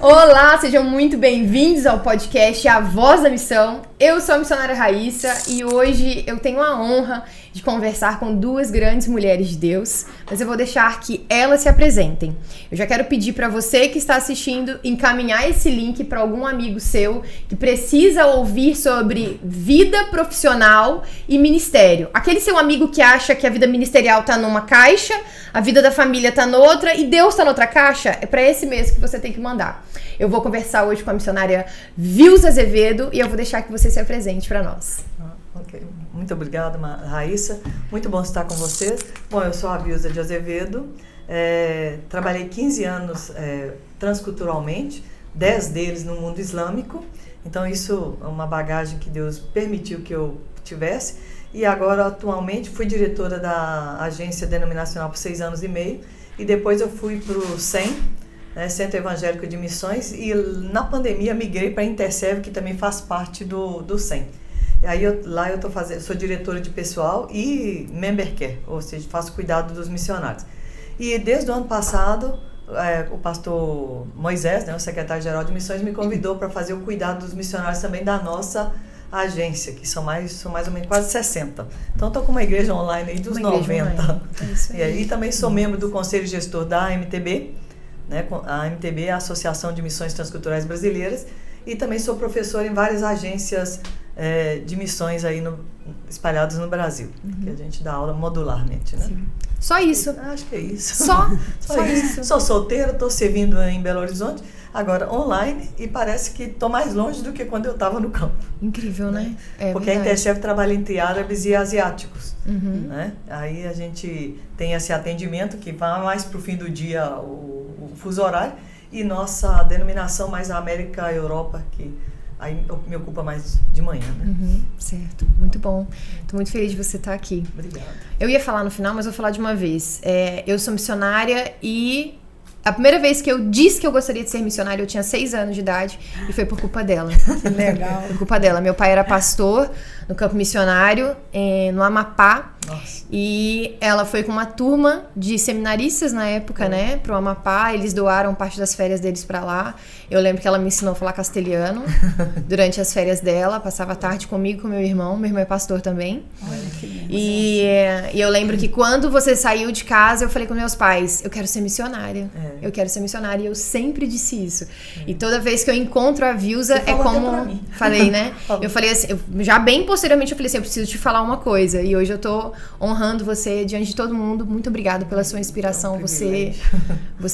Olá, sejam muito bem-vindos ao podcast A Voz da Missão. Eu sou a missionária Raíssa e hoje eu tenho a honra de conversar com duas grandes mulheres de Deus, mas eu vou deixar que elas se apresentem. Eu já quero pedir para você que está assistindo encaminhar esse link para algum amigo seu que precisa ouvir sobre vida profissional e ministério. Aquele seu amigo que acha que a vida ministerial está numa caixa, a vida da família está noutra e Deus está noutra caixa, é para esse mesmo que você tem que mandar. Eu vou conversar hoje com a missionária Vilza Azevedo e eu vou deixar que você se apresente para nós. Ok, muito obrigada, Raíssa. Muito bom estar com vocês. Bom, eu sou a Vilza de Azevedo. Trabalhei 15 anos transculturalmente, 10 deles no mundo islâmico. Então, isso é uma bagagem que Deus permitiu que eu tivesse. E agora, atualmente, fui diretora da agência denominacional por 6 anos e meio. E depois eu fui para o SEM, Centro Evangélico de Missões, e na pandemia migrei para a Interserve, que também faz parte do SEM. E aí lá eu sou diretora de pessoal e member care, ou seja, faço cuidado dos missionários. E desde o ano passado, o pastor Moisés, o secretário-geral de missões, me convidou para fazer o cuidado dos missionários também da nossa agência, que são mais ou menos quase 60. Então estou com uma igreja online aí dos 90. E aí também sou membro do conselho gestor da MTB, a MTB é a Associação de Missões Transculturais Brasileiras, e também sou professora em várias agências de missões aí espalhadas no Brasil, que a gente dá aula modularmente, né? Sim. Só isso? Acho que é isso. Só isso. Sou solteira, estou servindo em Belo Horizonte, agora online, e parece que estou mais longe do que quando eu estava no campo. Incrível, né? Porque verdade. a Interserve trabalha entre árabes e asiáticos. Né? Aí a gente tem esse atendimento que vai mais para o fim do dia, o fuso horário, e nossa denominação mais a América e Europa, que aí me ocupa mais de manhã, né? Certo, muito bom. Estou muito feliz de você estar aqui. Obrigada. Eu ia falar no final, mas vou falar de uma vez. Eu sou missionária e a primeira vez que eu disse que eu gostaria de ser missionária, eu tinha 6 anos de idade e foi por culpa dela. Que legal. Por culpa dela. Meu pai era pastor no campo missionário, no Amapá. Nossa. E ela foi com uma turma de seminaristas na época, pro Amapá. Eles doaram parte das férias deles pra lá. Eu lembro que ela me ensinou a falar castelhano durante as férias dela. Passava a tarde comigo, com meu irmão. Meu irmão é pastor também. Olha que lindo. E eu lembro que quando você saiu de casa, eu falei com meus pais, eu quero ser missionária. Eu quero ser missionária. E eu sempre disse isso. E toda vez que eu encontro a Vilza, Você falou como... até pra mim. Falei, né? Eu falei assim, já bem posteriormente eu falei assim, eu preciso te falar uma coisa. E hoje eu tô honrando você diante de todo mundo. Muito obrigada pela sua inspiração. Você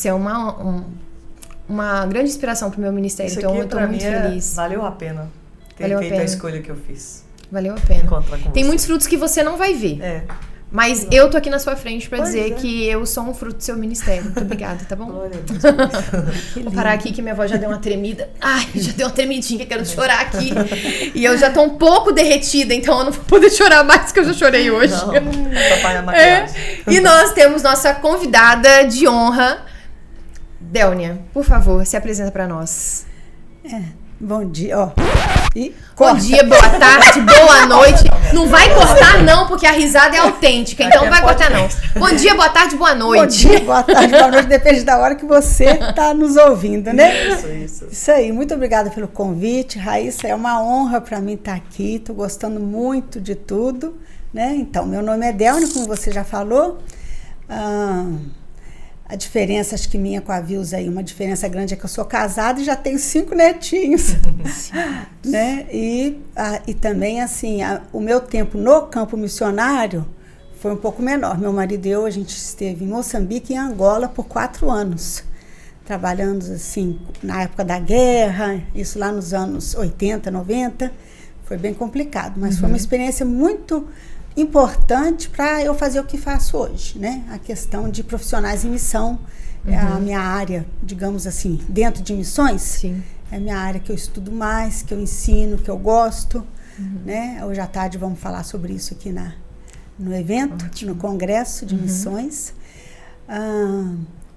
é uma grande inspiração pro meu ministério. Isso então aqui, eu tô muito feliz. Valeu a pena ter feito a escolha que eu fiz. Valeu a pena. Encontrar com Tem você. muitos frutos que você não vai ver. Mas eu tô aqui na sua frente pra dizer que eu sou um fruto do seu ministério. Muito obrigada, tá bom? Glória a Deus. Vou parar aqui que minha voz já deu uma tremida. Ai, já deu uma tremidinha, quero chorar aqui. E eu já tô um pouco derretida, então eu não vou poder chorar mais que eu já chorei hoje. Não, papai na maquiagem. E nós temos nossa convidada de honra, Delnia. Por favor, se apresenta pra nós. Bom dia, E Bom corta. dia, boa tarde, boa noite. Não vai cortar não, porque a risada é autêntica, então não vai cortar não. Bom dia, boa tarde, boa Bom noite. dia, boa tarde, boa noite, depende da hora que você está nos ouvindo, né? Isso. Isso aí, muito obrigada pelo convite, Raíssa, é uma honra para mim estar aqui, estou gostando muito de tudo, né? Então, meu nome é Delnia, como você já falou. A diferença, acho que minha com a Vilza aí, uma diferença grande é que eu sou casada e já tenho 5 netinhos, né? E também, assim, o meu tempo no campo missionário foi um pouco menor. Meu marido e eu, a gente esteve em Moçambique e em Angola por 4 anos, trabalhando, assim, na época da guerra, isso lá nos anos 80, 90, foi bem complicado, mas foi uma experiência muito importante para eu fazer o que faço hoje, né? A questão de profissionais em missão, é a minha área, digamos assim, dentro de missões. Sim. É a minha área que eu estudo mais, que eu ensino, que eu gosto, né? Hoje à tarde vamos falar sobre isso aqui no evento, no congresso de missões.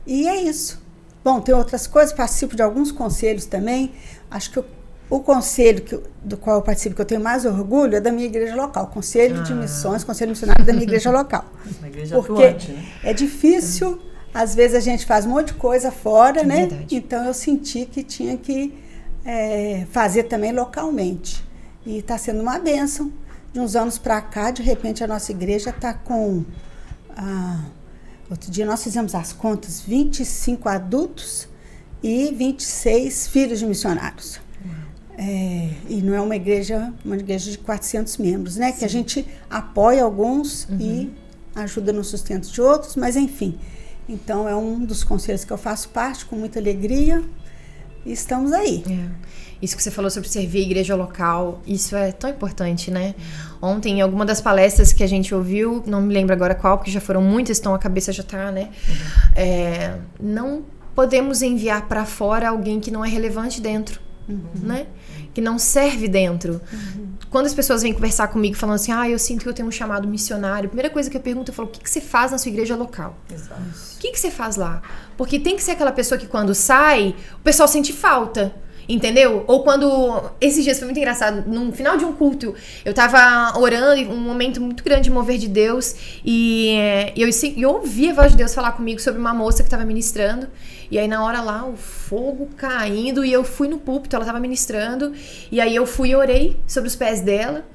E é isso. Bom, tem outras coisas, participo de alguns conselhos também. Acho que o conselho do qual eu participo, que eu tenho mais orgulho, é da minha igreja local. Conselho de Missões, Conselho Missionário da minha igreja local. Uma igreja porque atuante, né? é difícil às vezes a gente faz um monte de coisa fora, né? Verdade. Então eu senti que tinha que fazer também localmente. E está sendo uma bênção. De uns anos para cá, de repente a nossa igreja está com... outro dia nós fizemos as contas, 25 adultos e 26 filhos de missionários. E não é uma igreja de 400 membros, né? Sim. Que a gente apoia alguns e ajuda no sustento de outros, mas enfim. Então é um dos conselhos que eu faço parte, com muita alegria, e estamos aí. Isso que você falou sobre servir a igreja local, isso é tão importante, né? Ontem, em alguma das palestras que a gente ouviu, não me lembro agora qual, porque já foram muitas, então a cabeça já tá, né? Não podemos enviar para fora alguém que não é relevante dentro, né? Que não serve dentro. Quando as pessoas vêm conversar comigo falando assim, eu sinto que eu tenho um chamado missionário, a primeira coisa que eu pergunto, eu falo, o que você faz na sua igreja local? Exato. O que você faz lá? Porque tem que ser aquela pessoa que quando sai, o pessoal sente falta. Entendeu? Ou quando... Esses dias foi muito engraçado. No final de um culto, eu tava orando, um momento muito grande de mover de Deus. E eu ouvi a voz de Deus falar comigo sobre uma moça que tava ministrando. E aí na hora lá, o fogo caindo. E eu fui no púlpito, ela tava ministrando. E aí eu fui e orei sobre os pés dela.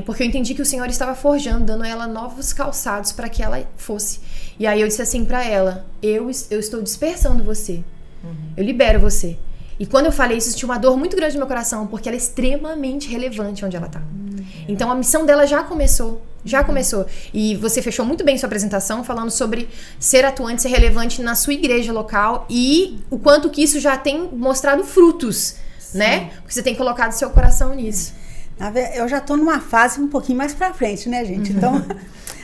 Porque eu entendi que o Senhor estava forjando, dando a ela novos calçados para que ela fosse. E aí eu disse assim pra ela, eu estou dispersando você. Eu libero você. E quando eu falei isso, tinha uma dor muito grande no meu coração, porque ela é extremamente relevante onde ela tá. Então a missão dela já começou. E você fechou muito bem sua apresentação, falando sobre ser atuante, ser relevante na sua igreja local e o quanto que isso já tem mostrado frutos, né? Porque você tem colocado seu coração nisso. Eu já tô numa fase um pouquinho mais pra frente, né, gente? Então,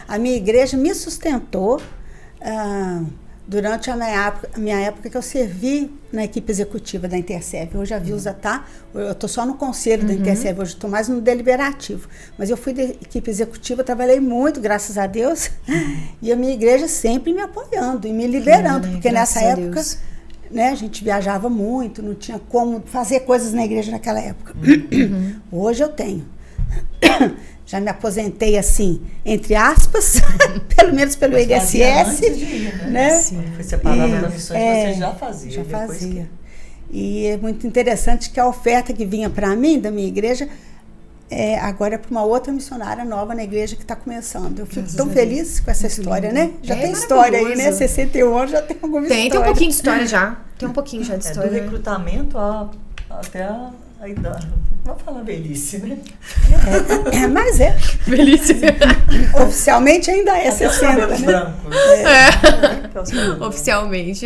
a minha igreja me sustentou durante a minha época que eu servi na equipe executiva da Interserve. Hoje a Vilza eu estou só no conselho da Interserve, hoje estou mais no deliberativo. Mas eu fui da equipe executiva, trabalhei muito, graças a Deus, e a minha igreja sempre me apoiando e me liberando, porque nessa época, né, a gente viajava muito, não tinha como fazer coisas na igreja naquela época. Hoje eu tenho. Já me aposentei assim, entre aspas, pelo menos pelo INSS. Né? Foi separada da missão que você já fazia. Já fazia. E é muito interessante que a oferta que vinha para mim, da minha igreja, agora é para uma outra missionária nova na igreja que está começando. Eu fico tão feliz com essa história, né? Já tem história aí, né? 61 anos já tem alguma história. Tem um pouquinho de história já. Tem um pouquinho já de história. Do recrutamento até a idade. Vamos falar velhice, né? Mas velhice. Oficialmente ainda é 60, né? Brancos. Oficialmente,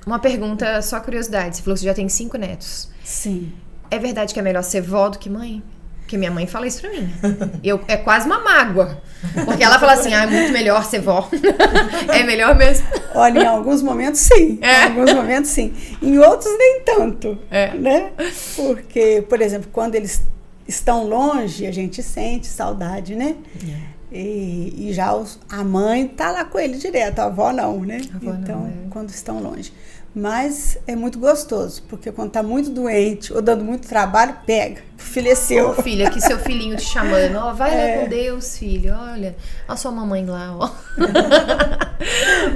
uma pergunta, só curiosidade. Você falou que você já tem 5 netos. Sim. É verdade que é melhor ser vó do que mãe? Porque minha mãe fala isso pra mim. É quase uma mágoa. Porque ela fala assim, é muito melhor ser vó. É melhor mesmo. Olha, em alguns momentos sim. Em alguns momentos sim. Em outros nem tanto. Né? Porque, por exemplo, quando eles estão longe, a gente sente saudade, né? E já a mãe tá lá com ele direto, a avó não, né? Quando estão longe. Mas é muito gostoso, porque quando tá muito doente ou dando muito trabalho, pega. O filho é seu. Ô, filha, que seu filhinho te chamando. Vai lá com Deus, filho. Olha a sua mamãe lá, ó.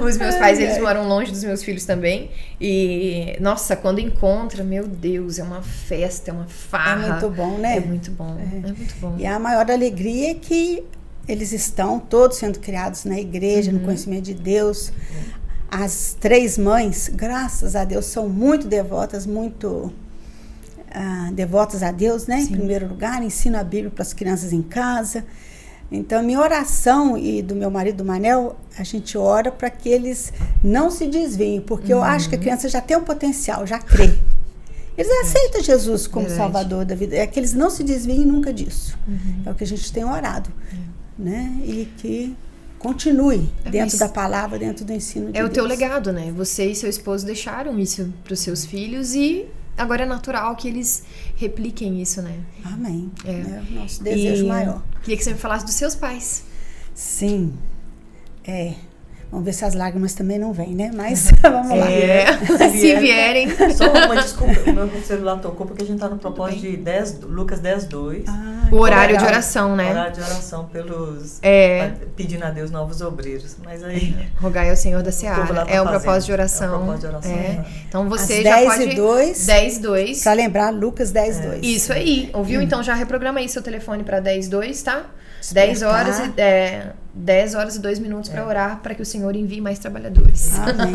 Os meus pais, eles moram longe dos meus filhos também. E, nossa, quando encontra, meu Deus, é uma festa, é uma farra. É muito bom, né? É muito bom, é muito bom. E a maior alegria é que eles estão todos sendo criados na igreja, no conhecimento de Deus. As 3 mães, graças a Deus, são muito devotas, muito devotas a Deus, né? Sim. Em primeiro lugar, ensino a Bíblia para as crianças em casa. Então, minha oração e do meu marido, do Manel, a gente ora para que eles não se desviem, porque eu acho que a criança já tem um potencial, já crê. Eles aceitam Jesus como Salvador da vida. É que eles não se desviem nunca disso. É o que a gente tem orado. Né? E que continue dentro da palavra, dentro do ensino de Deus. É o teu legado, né? Você e seu esposo deixaram isso para os seus filhos e agora é natural que eles repliquem isso, né? Amém. É o nosso desejo maior. Queria que você me falasse dos seus pais. Sim. Vamos ver se as lágrimas também não vêm, né? Mas vamos lá. Se vierem. Só uma desculpa, o meu celular tocou porque a gente está no propósito de Lucas 10:2. O horário de oração, né? O horário de oração pelos... pedindo a Deus novos obreiros. Mas aí... Rogai ao Senhor da Seara. É o propósito de oração. É o propósito de oração. Então você às já 10 pode... e 2. 10 e 2. Pra lembrar, Lucas 10 e 2. Isso aí. Ouviu? Então já reprograma aí seu telefone pra 10 e 2, tá? 10 horas e 2 minutos pra orar, para que o Senhor envie mais trabalhadores. Amém.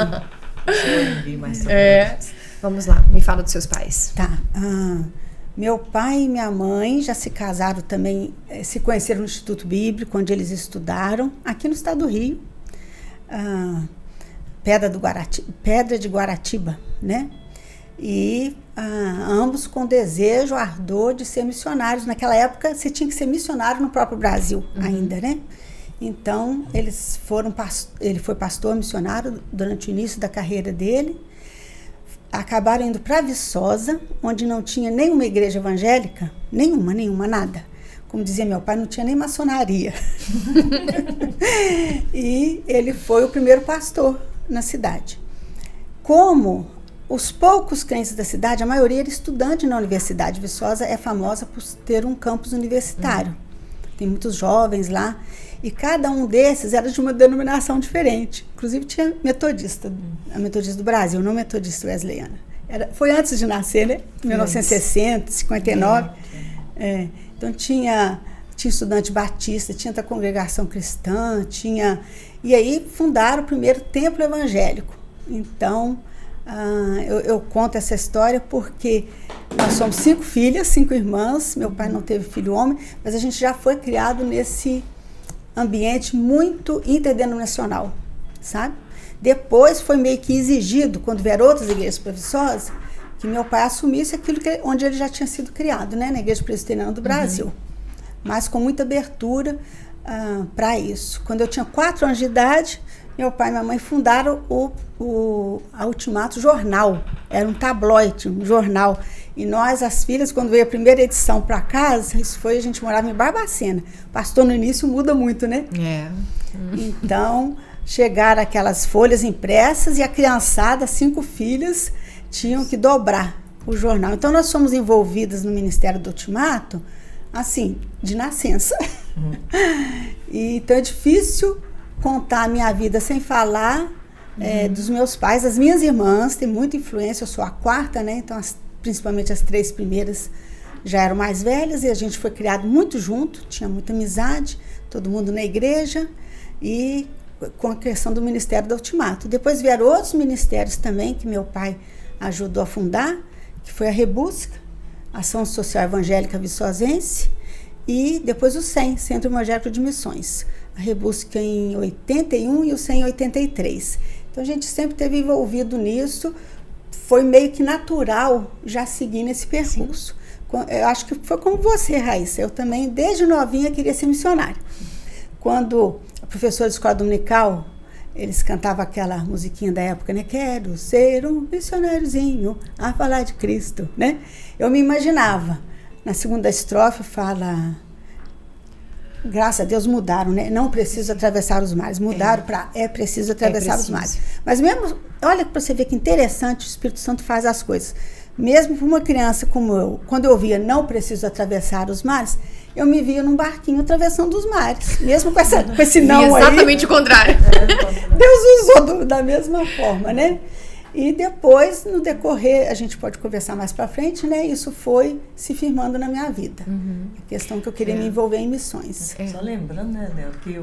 O Senhor envie mais trabalhadores. Vamos lá, me fala dos seus pais. Tá. Meu pai e minha mãe já se casaram também, se conheceram no Instituto Bíblico, onde eles estudaram, aqui no estado do Rio, Pedra de Guaratiba, né? E ambos com desejo, ardor de ser missionários. Naquela época, você tinha que ser missionário no próprio Brasil ainda, né? Então, ele foi pastor missionário durante o início da carreira dele. Acabaram indo para Viçosa, onde não tinha nenhuma igreja evangélica, nenhuma, nada. Como dizia meu pai, não tinha nem maçonaria. E ele foi o primeiro pastor na cidade. Como os poucos crentes da cidade, a maioria era estudante na universidade. Viçosa é famosa por ter um campus universitário. Tem muitos jovens lá. E cada um desses era de uma denominação diferente. Inclusive tinha metodista, a Metodista do Brasil, não Metodista Wesleyana. Foi antes de nascer, né? 1960, 59. Então tinha estudante batista, tinha da congregação cristã, e aí fundaram o primeiro templo evangélico. Então, eu conto essa história porque nós somos 5 filhas, 5 irmãs. Meu pai não teve filho homem, mas a gente já foi criado nesse ambiente muito interdenominacional, sabe? Depois foi meio que exigido, quando vieram outras igrejas para Viçosa, que meu pai assumisse aquilo onde ele já tinha sido criado, né? Na Igreja Presbiteriana do Brasil. Mas com muita abertura para isso. Quando eu tinha 4 anos de idade, meu pai e minha mãe fundaram a Ultimato Jornal. Era um tabloide, um jornal. E nós, as filhas, quando veio a primeira edição para casa, a gente morava em Barbacena. Pastor, no início muda muito, né? Então, chegaram aquelas folhas impressas e a criançada, 5 filhas, tinham que dobrar o jornal. Então, nós fomos envolvidas no Ministério do Ultimato, assim, de nascença. Então, é difícil contar a minha vida sem falar dos meus pais. As minhas irmãs têm muita influência, eu sou a 4ª, né? Então, principalmente as 3 primeiras já eram mais velhas e a gente foi criado muito junto, tinha muita amizade, todo mundo na igreja e com a questão do Ministério do Ultimato. Depois vieram outros ministérios também que meu pai ajudou a fundar, que foi a Rebusca, Ação Social Evangélica Viçosense, e depois o CEM, Centro Evangélico de Missões. A Rebusca em 81 e o CEM em 83. Então a gente sempre esteve envolvido nisso. Foi meio que natural já seguir nesse percurso. Eu acho que foi como você, Raíssa. Eu também, desde novinha, queria ser missionária. Quando a professora de escola dominical, eles cantavam aquela musiquinha da época, né? Quero ser um missionáriozinho a falar de Cristo, né? Eu me imaginava. Na segunda estrofe fala... Graças a Deus mudaram, né? Não preciso atravessar os mares. Mudaram para preciso atravessar os mares. Mas mesmo, olha para você ver que interessante, o Espírito Santo faz as coisas. Mesmo para uma criança como eu, quando eu via não preciso atravessar os mares, eu me via num barquinho atravessando os mares. Mesmo com esse não aí. Exatamente o contrário. Deus usou da mesma forma, né? E depois, no decorrer, a gente pode conversar mais para frente, né? Isso foi se firmando na minha vida. A questão que eu queria me envolver em missões. Só lembrando, né, Nel, que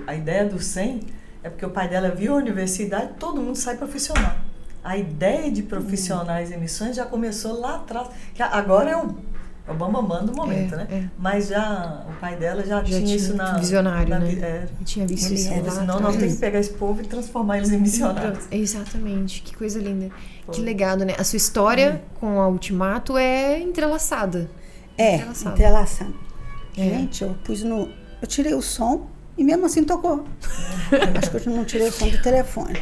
a ideia do CEM é porque o pai dela viu a universidade, todo mundo sai profissional. A ideia de profissionais em missões já começou lá atrás, que agora é o bambambam do momento, né? Mas já o pai dela já tinha isso na... Visionário, né? Tinha visto isso lá senão atrás. nós temos que pegar esse povo e transformar eles em missionários. Exatamente, que coisa linda. Que legado, né? A sua história com a Ultimato é entrelaçada. Entrelaçada. Gente, eu tirei o som e mesmo assim tocou. Acho que eu não tirei o som do telefone.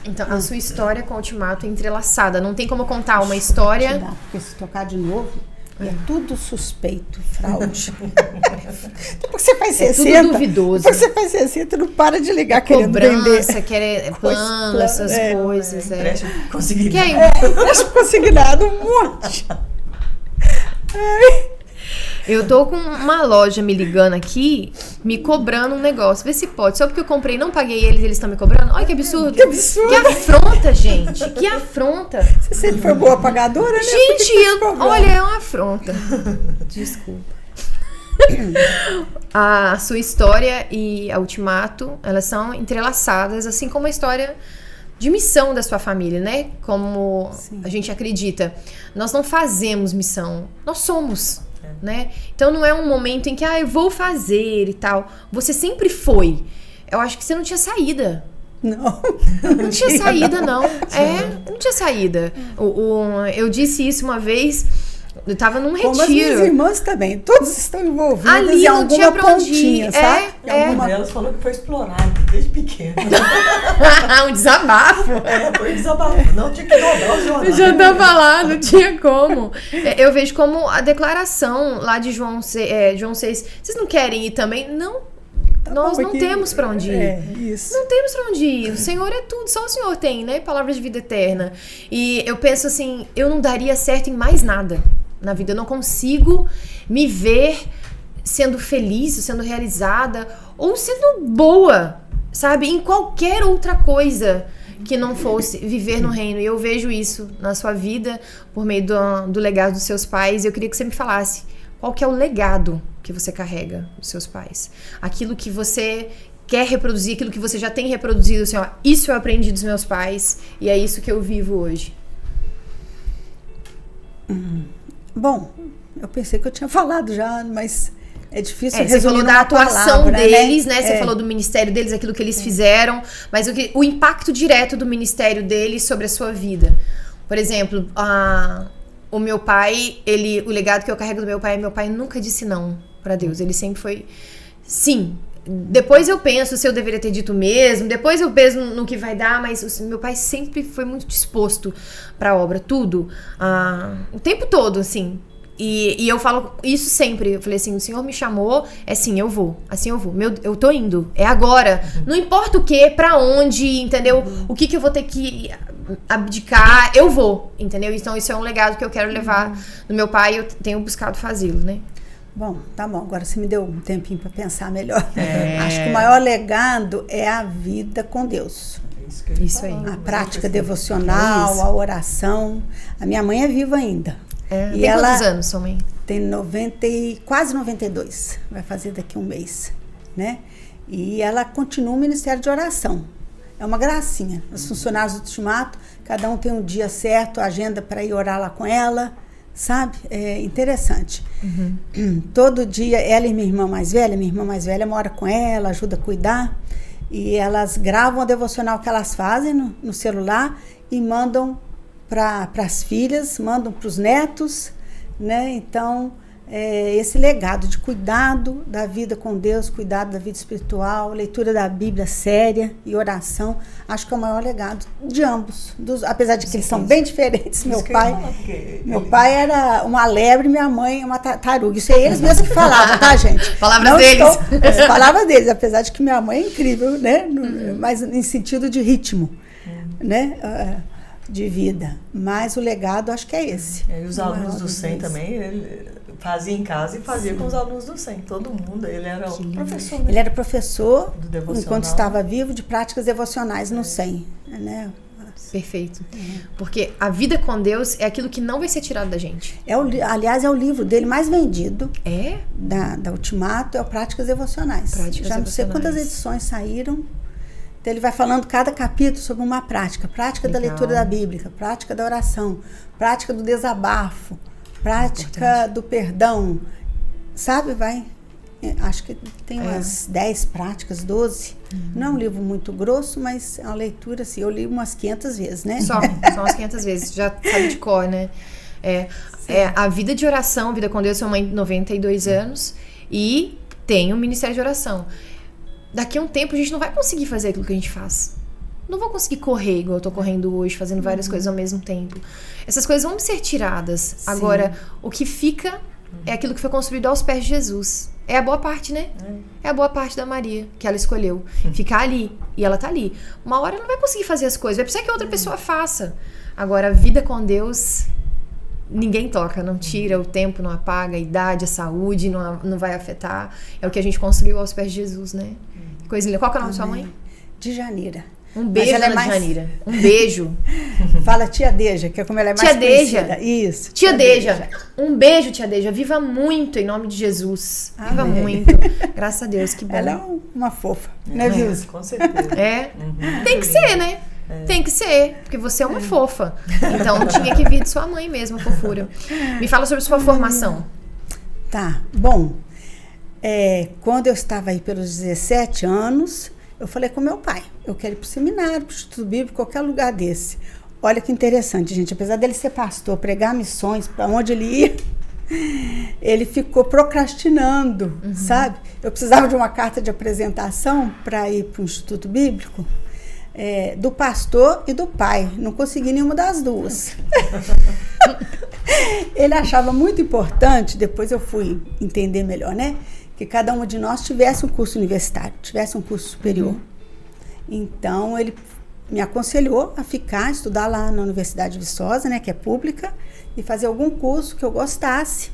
Então, a sua história com a Ultimato é entrelaçada. Não tem como contar uma história... Porque se tocar de novo... É tudo suspeito, fraude. Depois você faz 60. É tudo duvidoso. Depois você faz 60, não para de ligar querendo vender. Quer plano, essas coisas. Empréstimo consignado. Empréstimo consignado, um monte. Eu tô com uma loja me ligando aqui, me cobrando um negócio. Vê se pode. Só porque eu comprei e não paguei eles estão me cobrando. Olha que absurdo. Que absurdo. Que afronta, gente. Que afronta. Você sempre foi boa pagadora, né? Gente, olha, é uma afronta. Desculpa. A sua história e a Ultimato, elas são entrelaçadas, assim como a história de missão da sua família, né? Como Sim. a gente acredita. Nós não fazemos missão, nós somos, né? Então não é um momento em que, eu vou fazer e tal. Você sempre foi. Eu acho que você não tinha saída. Não. Não tinha saída, não. Não tinha saída. Eu disse isso uma vez. Eu tava num retiro. Como as minhas irmãs também, todas estão envolvidas ali em não alguma tinha pra onde pontinha, ir. sabe? Uma delas falou que foi explorada desde pequena. Um desabafo. Foi desabafo. Não tinha que dobrar o jornal. Já tava lá, não tinha como. Eu vejo como a declaração lá de João 6. Vocês não querem ir também? Não. Nós não temos pra onde ir. Isso. Não temos pra onde ir. O Senhor é tudo. Só o Senhor tem, né? Palavras de vida eterna. E eu penso assim, eu não daria certo em mais nada na vida. Eu não consigo me ver sendo feliz, sendo realizada ou sendo boa, sabe? Em qualquer outra coisa que não fosse viver no reino. E eu vejo isso na sua vida por meio do legado dos seus pais. Eu queria que você me falasse qual que é o legado que você carrega dos seus pais. Aquilo que você quer reproduzir, aquilo que você já tem reproduzido, assim, isso eu aprendi dos meus pais e é isso que eu vivo hoje. Bom, eu pensei que eu tinha falado já, mas é difícil Você falou da atuação palavra, deles, né? Você falou do ministério deles, aquilo que eles fizeram, mas o impacto direto do ministério deles sobre a sua vida. Por exemplo, o meu pai, o legado que eu carrego do meu pai nunca disse não pra Deus. Ele sempre foi sim. Depois eu penso se eu deveria ter dito mesmo, depois eu penso no que vai dar, mas meu pai sempre foi muito disposto pra obra, tudo. O tempo todo, assim. E eu falo isso sempre. Eu falei assim, o Senhor me chamou, sim, eu vou. Assim eu vou. Eu tô indo. É agora. Não importa o que, pra onde, entendeu? O que eu vou ter que abdicar, eu vou, entendeu? Então isso é um legado que eu quero levar do meu pai e eu tenho buscado fazê-lo, né? Bom, tá bom. Agora você me deu um tempinho para pensar melhor. Acho que o maior legado é a vida com Deus. Isso aí. A prática devocional, a oração. A minha mãe é viva ainda. E tem quantos anos sua mãe? Tem quase 92. Vai fazer daqui um mês, né? E ela continua o ministério de oração. É uma gracinha. Os funcionários do Ultimato, cada um tem um dia certo, agenda para ir orar lá com ela, sabe? É interessante. Todo dia, ela e minha irmã mais velha mora com ela, ajuda a cuidar, e elas gravam a devocional que elas fazem no celular e mandam para as filhas, mandam para os netos, né? Então, esse legado de cuidado da vida com Deus, cuidado da vida espiritual, leitura da Bíblia séria e oração, acho que é o maior legado de ambos. Apesar de que eles são bem diferentes. Meu pai era uma lebre, minha mãe uma tartaruga. Isso é eles mesmos que falavam, tá, gente? Palavras deles. Palavras deles, apesar de que minha mãe é incrível, né? Mas em sentido de ritmo, né? De vida. Mas o legado acho que é esse. E os alunos do SEM também, ele fazia em casa e fazia com os alunos do SEM, todo mundo. Ele era professor. Ele era professor, enquanto estava vivo, de práticas devocionais no SEM. Né? Perfeito. Porque a vida com Deus é aquilo que não vai ser tirado da gente. Aliás, é o livro dele mais vendido. É? Da Ultimato, é o Práticas Devocionais. Já não sei quantas edições saíram. Então, ele vai falando cada capítulo sobre uma prática. Prática da leitura da Bíblia, prática da oração, prática do desabafo, prática do perdão. Sabe, acho que tem umas 10 práticas, 12. Não é um livro muito grosso, mas é uma leitura, assim, eu li umas 500 vezes, né? Só umas 500 vezes, já sabe de cor, né? A vida de oração, vida com Deus, sua mãe 92 anos e tem um ministério de oração. Daqui a um tempo a gente não vai conseguir fazer aquilo que a gente faz. Não vou conseguir correr igual eu tô correndo hoje, fazendo várias coisas ao mesmo tempo. Essas coisas vão ser tiradas. Sim. Agora, o que fica é aquilo que foi construído aos pés de Jesus. É a boa parte, né? É a boa parte da Maria, que ela escolheu. Ficar ali. E ela tá ali. Uma hora ela não vai conseguir fazer as coisas. Vai precisar que outra pessoa faça. Agora, a vida com Deus ninguém toca, não tira o tempo, não apaga a idade, a saúde, não vai afetar. É o que a gente construiu aos pés de Jesus, né? Coisa linda. Qual que é o nome da sua mãe? Djanira. Um beijo, dona Djanira. Um beijo. Fala tia Deja, que é como ela é mais conhecida. Isso. Tia Deja. Um beijo, tia Deja. Viva muito, em nome de Jesus. Viva muito. Graças a Deus, que bom. Ela é uma fofa, né, Vilza? Com certeza. Tem que ser, né? Tem que ser, porque você é uma fofa. Então tinha que vir de sua mãe mesmo, a fofura. Me fala sobre sua formação. Tá, bom. Quando eu estava aí pelos 17 anos, eu falei com meu pai, eu quero ir para o seminário, para o Instituto Bíblico, qualquer lugar desse. Olha que interessante, gente, apesar dele ser pastor, pregar missões, para onde ele ia, ele ficou procrastinando, sabe? Eu precisava de uma carta de apresentação para ir para o Instituto Bíblico, do pastor e do pai, não consegui nenhuma das duas. Ele achava muito importante, depois eu fui entender melhor, né? Que cada uma de nós tivesse um curso universitário, tivesse um curso superior. Então, ele me aconselhou a estudar lá na Universidade de Viçosa, né, que é pública, e fazer algum curso que eu gostasse.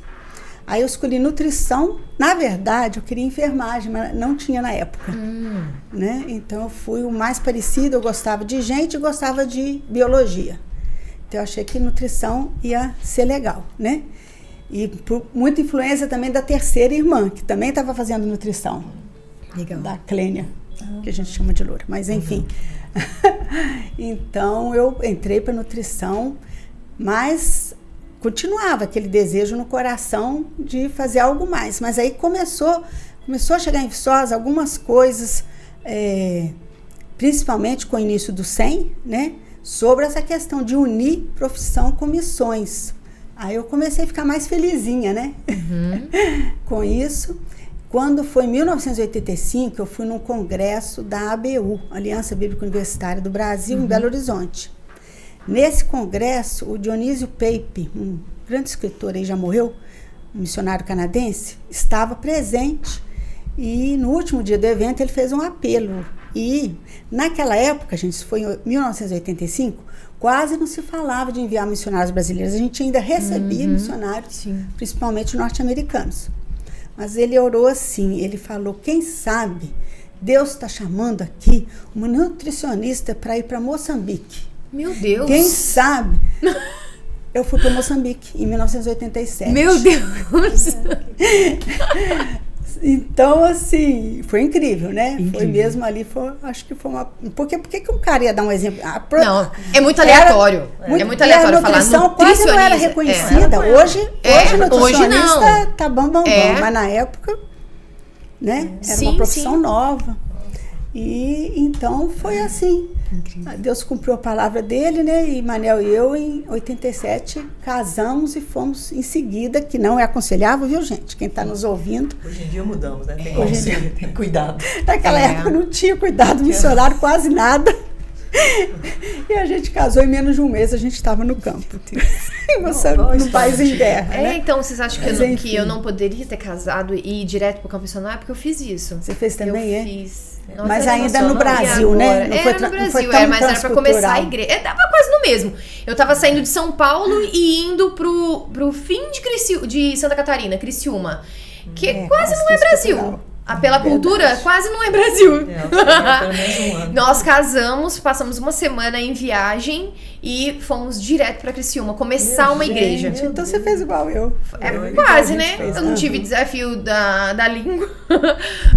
Aí eu escolhi nutrição. Na verdade, eu queria enfermagem, mas não tinha na época. Né? Então, eu fui o mais parecido. Eu gostava de gente e gostava de biologia. Então, eu achei que nutrição ia ser legal, né? E por muita influência também da terceira irmã, que também estava fazendo nutrição. Legal. Da Clênia, que a gente chama de loura. Mas, enfim. Então, eu entrei para nutrição, mas continuava aquele desejo no coração de fazer algo mais. Mas aí começou a chegar em Viçosa algumas coisas, principalmente com o início do SEM, né? Sobre essa questão de unir profissão com missões. Aí eu comecei a ficar mais felizinha, né? Com isso. Quando foi em 1985, eu fui num congresso da ABU, Aliança Bíblica Universitária do Brasil, em Belo Horizonte. Nesse congresso, o Dionísio Pape, um grande escritor, aí já morreu, um missionário canadense, estava presente. E no último dia do evento ele fez um apelo. E naquela época, gente, isso foi em 1985, quase não se falava de enviar missionários brasileiros. A gente ainda recebia missionários, principalmente norte-americanos. Mas ele orou assim, ele falou, quem sabe Deus está chamando aqui uma nutricionista para ir para Moçambique. Meu Deus! Quem sabe? Eu fui para Moçambique em 1987. Meu Deus! Então, assim, foi incrível, né? Incrível. Foi mesmo ali, acho que foi uma... Por que um cara ia dar um exemplo? Não, é muito aleatório. É muito aleatório falar nutricionista. Quase não era reconhecida. Hoje nutricionista tá bom, mas na época, né? Era uma profissão nova. E então foi assim. Incrível. Deus cumpriu a palavra dele, né? E Manel e eu, em 87, casamos e fomos em seguida, que não é aconselhável, viu, gente? Quem está nos ouvindo. Hoje em dia mudamos, né? Tem conselho, tem cuidado. Naquela época não tinha cuidado missionário, quase nada. E a gente casou em menos de um mês, a gente estava no campo. No país em guerra. Né? Então vocês acham que eu não poderia ter casado e ir direto para o campo missionário? Porque eu fiz isso. Você fez também, eu fiz. Nossa, mas ainda no Brasil, né? Não foi no Brasil, mas era pra começar a igreja. Tava quase no mesmo. Eu tava saindo de São Paulo e indo pro fim de Santa Catarina, Criciúma. Que quase não é Brasil. Cultural. Pela cultura, quase não é Brasil. Pelo menos um ano. Nós casamos, passamos uma semana em viagem e fomos direto pra Criciúma, começar uma igreja. Então você fez igual eu. Quase, né? Eu não tive desafio da língua,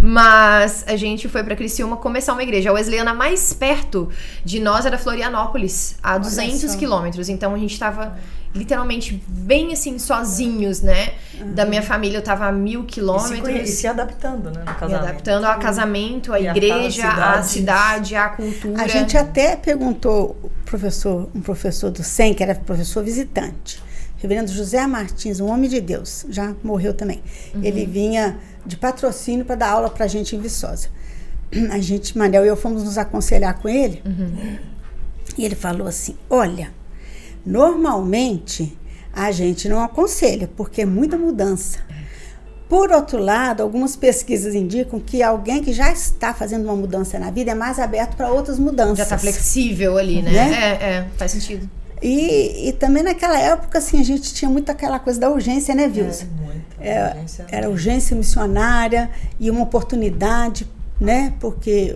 mas a gente foi pra Criciúma começar uma igreja. A Wesleyana mais perto de nós era Florianópolis, a 200 quilômetros. Então a gente tava literalmente bem assim, sozinhos, né? Da minha família eu tava a 1.000 quilômetros. E se adaptando, né? No casamento. Se adaptando ao casamento, à igreja, à cidade, à cultura. A gente até perguntou um professor do SEM, que era professor visitante, reverendo José Martins, um homem de Deus, já morreu também. Ele vinha de patrocínio para dar aula pra gente em Viçosa. A gente, Manel e eu, fomos nos aconselhar com ele. E ele falou assim, olha, normalmente a gente não aconselha, porque é muita mudança. Por outro lado, algumas pesquisas indicam que alguém que já está fazendo uma mudança na vida é mais aberto para outras mudanças. Já está flexível ali, né? Faz sentido. E também naquela época, assim, a gente tinha muito aquela coisa da urgência, né, Vilsa? Era urgência missionária e uma oportunidade, né? Porque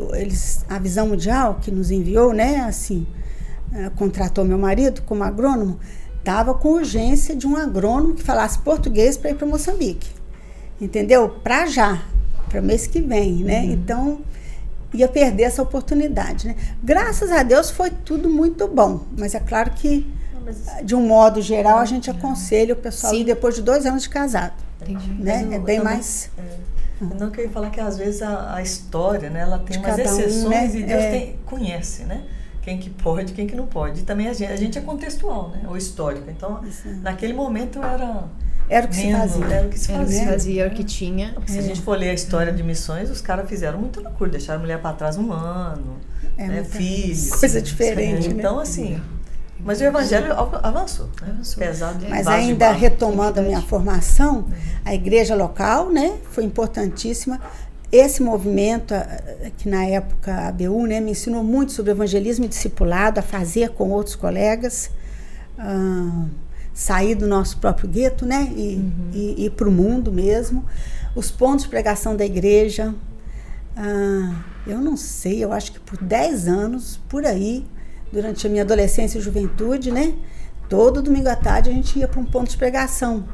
a Visão Mundial que nos enviou, né, assim, contratou meu marido como agrônomo, estava com urgência de um agrônomo que falasse português para ir para Moçambique. Entendeu? Para já, para o mês que vem, né? Então, ia perder essa oportunidade, né? Graças a Deus foi tudo muito bom, mas é claro que, de um modo geral, a gente aconselha o pessoal ir depois de 2 anos de casado. Entendi. Né? É bem mais... Não, que eu ia falar que às vezes a história, né, ela tem umas exceções, né? E Deus conhece, né? Quem que pode, quem que não pode. E também a gente é contextual, né? Ou histórico. Então, naquele momento era o que se fazia. Era o que se fazia, era o que tinha. Se a gente for ler a história de missões, os caras fizeram muita loucura. Deixaram a mulher para trás 1 ano, né? Filhos. Coisa diferente, né? Então, assim... Mas o evangelho avançou, né? Pesado. Mas ainda retomando a minha formação, a igreja local, né, foi importantíssima. Esse movimento, que na época a ABU, né, me ensinou muito sobre evangelismo e discipulado, a fazer com outros colegas, sair do nosso próprio gueto, né, e ir para o mundo mesmo. Os pontos de pregação da igreja, eu não sei, eu acho que por 10 anos, por aí, durante a minha adolescência e juventude, né, todo domingo à tarde a gente ia para um ponto de pregação,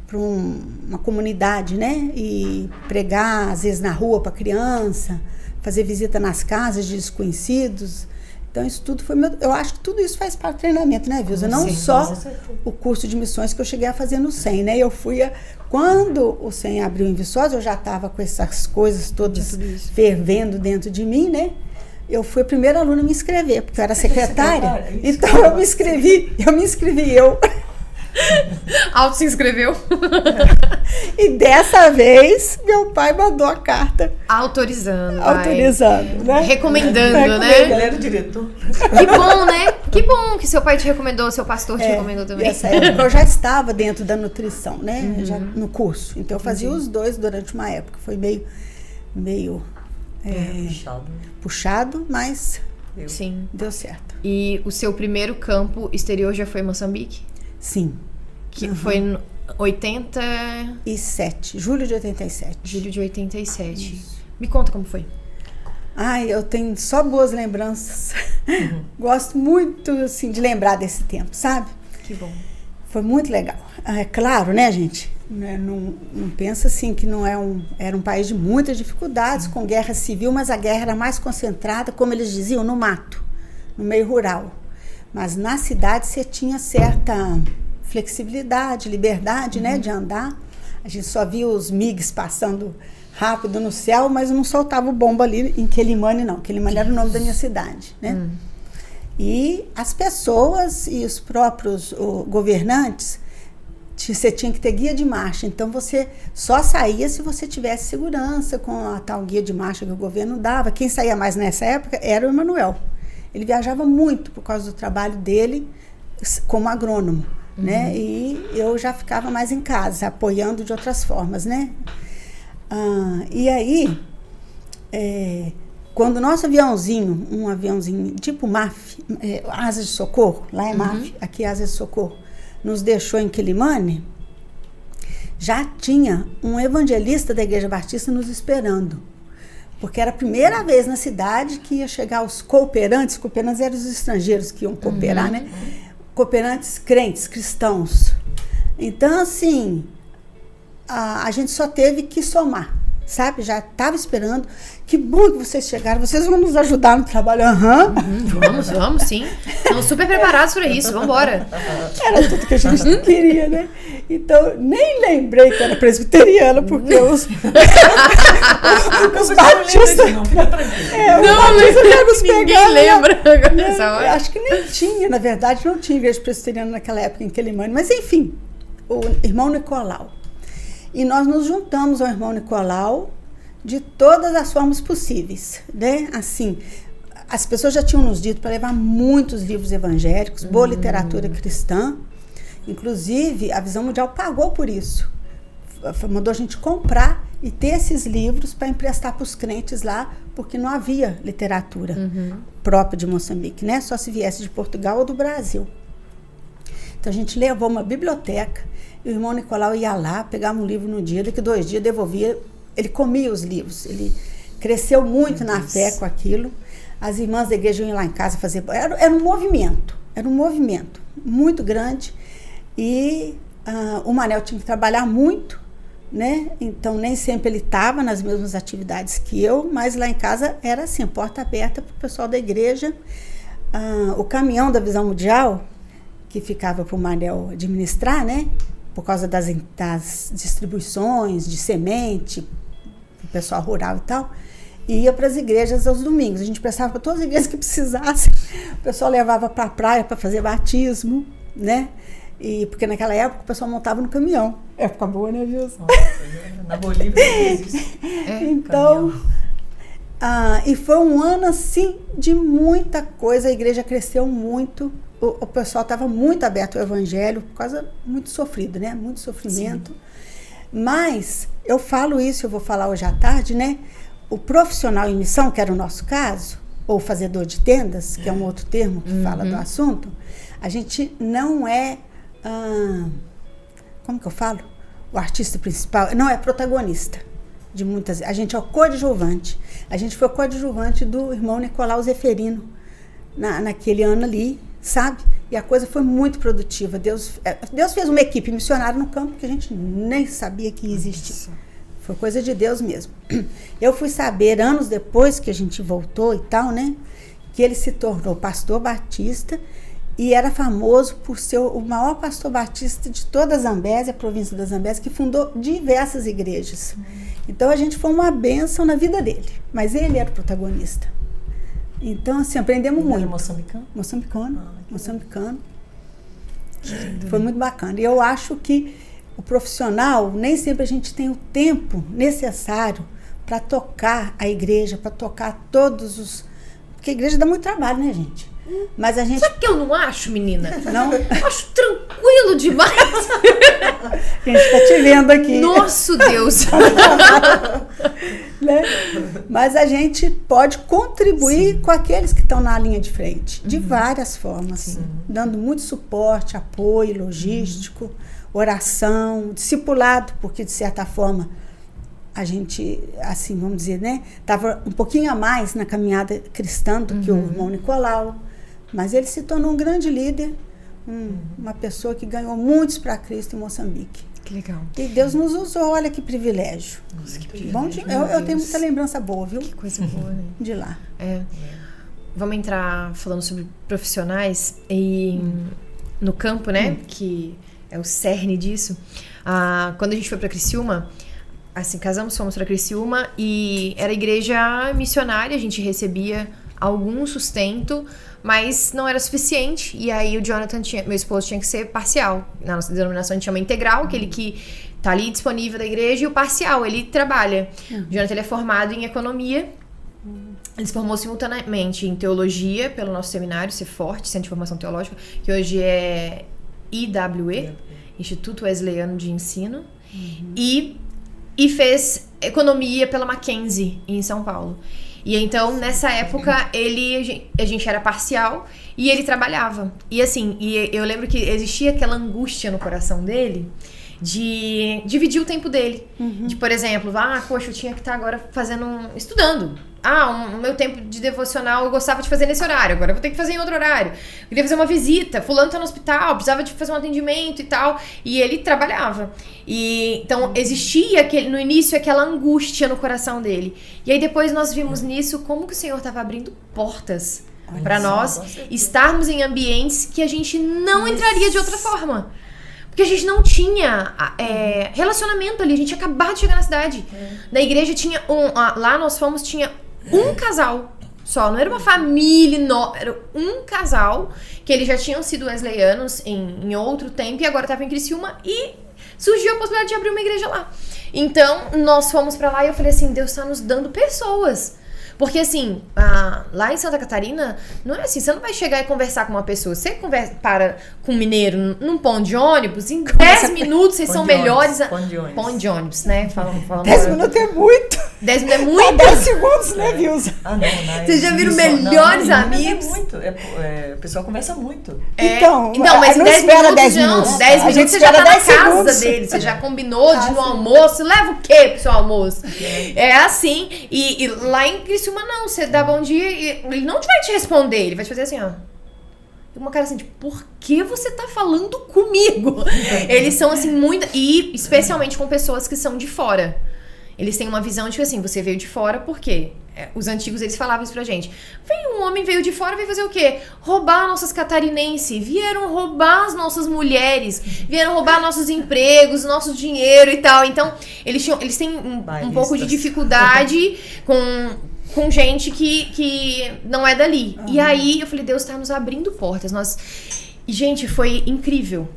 para uma comunidade, né, e pregar às vezes na rua para criança, fazer visita nas casas de desconhecidos. Então isso tudo foi eu acho que tudo isso faz parte do treinamento, né, Vilsa? Não só o curso de missões que eu cheguei a fazer no SEM, né? Eu fui quando o SEM abriu em Viçosa, eu já estava com essas coisas todas fervendo dentro de mim, né? Eu fui a primeira aluna a me inscrever, porque eu era secretária. Então eu me inscrevi. Auto se inscreveu. E dessa vez, meu pai mandou a carta. Autorizando, né? Recomendando, né? Ele era o diretor. Que bom, né? Que bom que seu pai te recomendou, seu pastor te recomendou também. Nessa época eu já estava dentro da nutrição, né? Já no curso. Então eu fazia os dois durante uma época. Foi meio puxado, mas sim, deu certo. E o seu primeiro campo exterior já foi em Moçambique? Sim. Que foi em 87. Julho de 87. Julho de 87. Isso. Me conta como foi. Ai, eu tenho só boas lembranças. Gosto muito, assim, de lembrar desse tempo, sabe? Que bom. Foi muito legal. É claro, né, gente? Não pensa assim que era um país de muitas dificuldades, com guerra civil, mas a guerra era mais concentrada, como eles diziam, no mato, no meio rural. Mas na cidade você tinha certa flexibilidade, liberdade, né, de andar. A gente só via os MiGs passando rápido no céu, mas não soltava bomba ali em Quelimane, não. Quelimane era o nome da minha cidade, né? E as pessoas e os próprios governantes, você tinha que ter guia de marcha. Então você só saía se você tivesse segurança com a tal guia de marcha que o governo dava. Quem saía mais nessa época era o Emanuel. Ele viajava muito por causa do trabalho dele como agrônomo, né? E eu já ficava mais em casa, apoiando de outras formas, né? E aí, quando o nosso aviãozinho, um aviãozinho tipo MAF, Asas de Socorro, lá é MAF, aqui é Asas de Socorro, nos deixou em Quelimane, já tinha um evangelista da Igreja Batista nos esperando. Porque era a primeira vez na cidade que ia chegar os cooperantes eram os estrangeiros que iam cooperar, né? Cooperantes crentes, cristãos. Então, assim, a gente só teve que somar, sabe? Já estava esperando. Que bom que vocês chegaram, vocês vão nos ajudar no trabalho. Vamos, sim. Estamos super preparados para isso, vamos embora. Era tudo que a gente não queria, né? Então, nem lembrei que era presbiteriana, porque os batistas... Ninguém lembra nessa hora. Acho que nem tinha, na verdade, não tinha igreja presbiteriana naquela época em Quelimane. Mas, enfim, o irmão Nicolau. E nós nos juntamos ao irmão Nicolau de todas as formas possíveis, né? Assim, as pessoas já tinham nos dito para levar muitos livros evangélicos, boa literatura cristã. Inclusive, a Visão Mundial pagou por isso. Mandou a gente comprar e ter esses livros para emprestar para os crentes lá, porque não havia literatura própria de Moçambique, né? Só se viesse de Portugal ou do Brasil. Então a gente levou uma biblioteca, e o irmão Nicolau ia lá, pegava um livro no dia, daqui 2 dias devolvia, ele comia os livros, ele cresceu muito na fé com aquilo. As irmãs da igreja iam lá em casa fazer, era um movimento muito grande, e o Manel tinha que trabalhar muito, né? Então nem sempre ele estava nas mesmas atividades que eu, mas lá em casa era assim, porta aberta para o pessoal da igreja. O caminhão da Visão Mundial, que ficava para o Manel administrar, né? Por causa das distribuições de semente, para o pessoal rural e tal, ia para as igrejas aos domingos. A gente prestava para todas as igrejas que precisassem. O pessoal levava para a praia para fazer batismo, né? E porque naquela época o pessoal montava no caminhão. Época boa, né, Wilson? Na Bolívia não existe. Então, e foi um ano assim de muita coisa. A igreja cresceu muito. O pessoal estava muito aberto ao evangelho, por causa muito sofrido, né? Muito sofrimento. Sim. Mas eu falo isso, eu vou falar hoje à tarde, né? O profissional em missão, que era o nosso caso, ou fazedor de tendas, que é um outro termo que fala do assunto, a gente não é, como que eu falo? O artista principal, não é protagonista de muitas. A gente é o coadjuvante. A gente foi coadjuvante do irmão Nicolau Zeferino naquele ano ali, sabe? E a coisa foi muito produtiva. Deus fez uma equipe missionária no campo que a gente nem sabia que existia. Foi coisa de Deus mesmo. Eu fui saber, anos depois que a gente voltou e tal, né? Que ele se tornou pastor batista e era famoso por ser o maior pastor batista de toda a Zambésia, a província da Zambésia, que fundou diversas igrejas. Então a gente foi uma bênção na vida dele. Mas ele era o protagonista. Então, assim, aprendemos muito. Era moçambicano? Moçambicano. Foi muito bacana. E eu acho que o profissional, nem sempre a gente tem o tempo necessário para tocar a igreja, para tocar todos os... Porque a igreja dá muito trabalho, né, gente? Mas a gente... Sabe que eu não acho, menina? Não? Eu acho tranquilo demais. A gente está te vendo aqui. Nosso Deus! Né? Mas a gente pode contribuir com aqueles que estão na linha de frente, de várias formas, dando muito suporte, apoio logístico, oração, discipulado, porque de certa forma a gente, assim, vamos dizer, né, estava um pouquinho a mais na caminhada cristã do que o irmão Nicolau, mas ele se tornou um grande líder, uma pessoa que ganhou muitos para Cristo em Moçambique. Que legal. E Deus nos usou, olha que privilégio. Nossa, que privilégio. Bom, eu tenho muita lembrança boa, viu? Que coisa boa, né? De lá. Vamos entrar falando sobre profissionais e no campo, né? Que é o cerne disso. Quando a gente foi para Criciúma, assim, casamos, fomos para Criciúma e era igreja missionária, a gente recebia algum sustento, mas não era suficiente. E aí o Jonathan, meu esposo, tinha que ser parcial. Na nossa denominação a gente chama integral, aquele que tá ali disponível da igreja, e o parcial, ele trabalha. O Jonathan, ele é formado em economia. Ele se formou simultaneamente em teologia pelo nosso seminário, Forte, Centro de Formação Teológica, que hoje é IWE, Instituto Wesleyano de Ensino, e fez economia pela Mackenzie, em São Paulo. E então, nessa época, a gente era parcial e ele trabalhava. E assim, eu lembro que existia aquela angústia no coração dele de dividir o tempo dele. De, por exemplo, poxa, eu tinha que estar agora estudando. O meu tempo de devocional eu gostava de fazer nesse horário, agora eu vou ter que fazer em outro horário. Eu queria fazer uma visita, fulano tá no hospital, precisava de fazer um atendimento e tal. E ele trabalhava. E então existia no início aquela angústia no coração dele. E aí depois nós vimos nisso como que o Senhor estava abrindo portas para nós estarmos em ambientes que a gente não entraria de outra forma. Porque a gente não tinha relacionamento ali, a gente tinha acabado de chegar na cidade. Na igreja tinha lá nós fomos, tinha um casal só, não era uma família, era um casal, que eles já tinham sido wesleyanos em outro tempo e agora estavam em Criciúma e surgiu a possibilidade de abrir uma igreja lá. Então, nós fomos pra lá e eu falei assim, Deus está nos dando pessoas. Porque assim, lá em Santa Catarina, não é assim, você não vai chegar e conversar com uma pessoa. Você para com um mineiro num ponto de ônibus, em 10 minutos vocês são melhores. Ponto de ônibus, né? Falando 10 minutos é muito. 10 minutos é muito. 10 segundos, né, Vilza? Vocês já viram melhores amigos? É muito. O pessoal conversa muito. Então, mas não 10 espera minutos 10 minutos. 10 A gente minutos você já espera tá na 10 casa segundos. dele. Você já combinou de ir no almoço. Leva o quê pro seu almoço? É assim. E lá em Criciúma, não. Você dá bom dia e ele não vai te responder. Ele vai te fazer assim, ó. Uma cara assim, tipo, por que você tá falando comigo? Eles são assim, muito... E especialmente com pessoas que são de fora. Eles têm uma visão de que assim, você veio de fora por quê? Os antigos, eles falavam isso pra gente. Um homem veio de fora, veio fazer o quê? Roubar nossas catarinenses. Vieram roubar as nossas mulheres. Vieram roubar nossos empregos, nosso dinheiro e tal. Então, eles têm um pouco de dificuldade com gente que não é dali. E aí, eu falei, Deus tá nos abrindo portas. E, gente, foi incrível.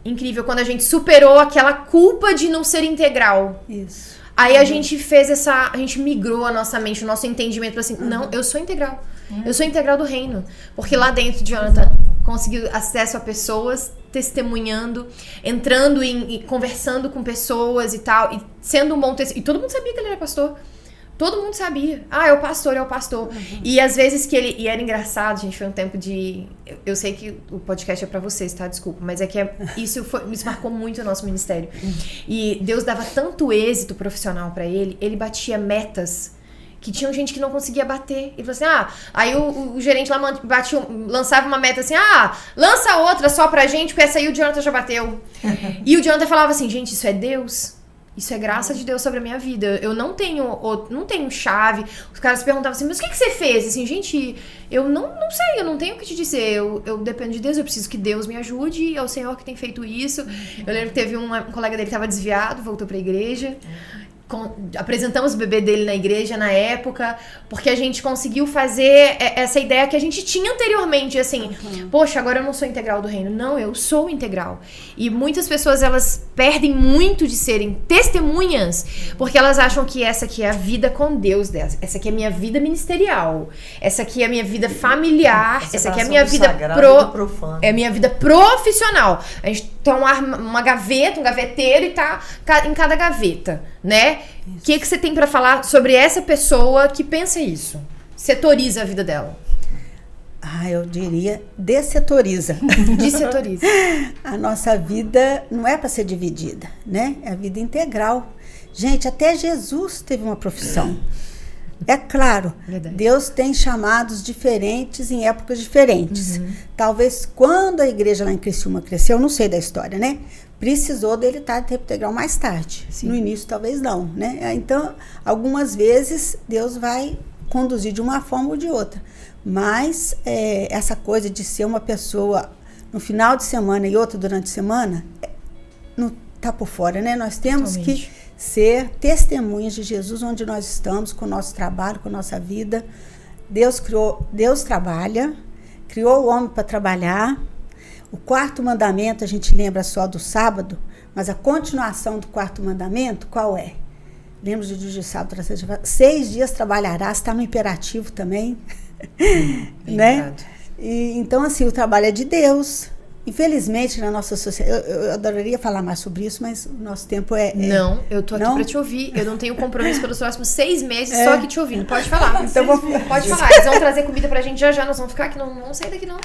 Incrível quando a gente superou aquela culpa de não ser integral. Isso. Aí a gente fez a gente migrou a nossa mente, o nosso entendimento para assim, não, eu sou integral. Eu sou integral do reino. Porque lá dentro, Jonathan conseguiu acesso a pessoas, testemunhando, entrando e conversando com pessoas e tal, e sendo um bom testemunho. E todo mundo sabia que ele era pastor. Todo mundo sabia. É o pastor. E às vezes e era engraçado, gente, foi um tempo de... Eu sei que o podcast é pra vocês, tá? Desculpa. Mas é que isso marcou muito o nosso ministério. E Deus dava tanto êxito profissional pra ele, ele batia metas que tinham gente que não conseguia bater. Ele falou assim, aí o gerente lá lançava uma meta assim, lança outra só pra gente, porque essa aí o Jonathan já bateu. E o Jonathan falava assim, gente, isso é Deus. Isso é graça de Deus sobre a minha vida. Eu não tenho chave. Os caras perguntavam assim, mas o que você fez? Assim, gente, eu não sei, eu não tenho o que te dizer. Eu dependo de Deus, eu preciso que Deus me ajude. É o Senhor que tem feito isso. Eu lembro que teve um colega dele que estava desviado, voltou pra igreja. Apresentamos o bebê dele na igreja na época, porque a gente conseguiu fazer essa ideia que a gente tinha anteriormente, assim, poxa, agora eu não sou integral do reino. Não, eu sou integral. E muitas pessoas, elas perdem muito de serem testemunhas, porque elas acham que essa aqui é a vida com Deus delas, essa aqui é a minha vida ministerial, essa aqui é a minha vida familiar, essa aqui é a minha vida é minha vida profissional. A gente tem uma gaveta, um gaveteiro e tá em cada gaveta, né? O que você tem pra falar sobre essa pessoa que pensa isso? Setoriza a vida dela. Eu diria dessetoriza. Dessetoriza. A nossa vida não é para ser dividida, né? É a vida integral. Gente, até Jesus teve uma profissão. É claro, verdade. Deus tem chamados diferentes em épocas diferentes. Talvez quando a igreja lá em Criciúma cresceu, eu não sei da história, né? Precisou dele estar em tempo integral mais tarde. Sim. No início, talvez não, né? Então, algumas vezes, Deus vai conduzir de uma forma ou de outra. Mas essa coisa de ser uma pessoa no final de semana e outra durante a semana, não está por fora, né? Nós temos que ser testemunhas de Jesus onde nós estamos, com o nosso trabalho, com a nossa vida. Deus trabalha, criou o homem para trabalhar. O quarto mandamento, a gente lembra só do sábado, mas a continuação do quarto mandamento, qual é? Lembra de dia de sábado, 6 dias trabalharás, está no imperativo também, né? E, então, assim, o trabalho é de Deus. Infelizmente, na nossa sociedade, eu adoraria falar mais sobre isso, mas o nosso tempo Não, eu tô aqui para te ouvir. Eu não tenho compromisso pelos próximos 6 meses só aqui te ouvindo. Pode falar. Então, pode falar. Eles vão trazer comida pra gente já. Nós vamos ficar aqui, não vamos sair daqui não.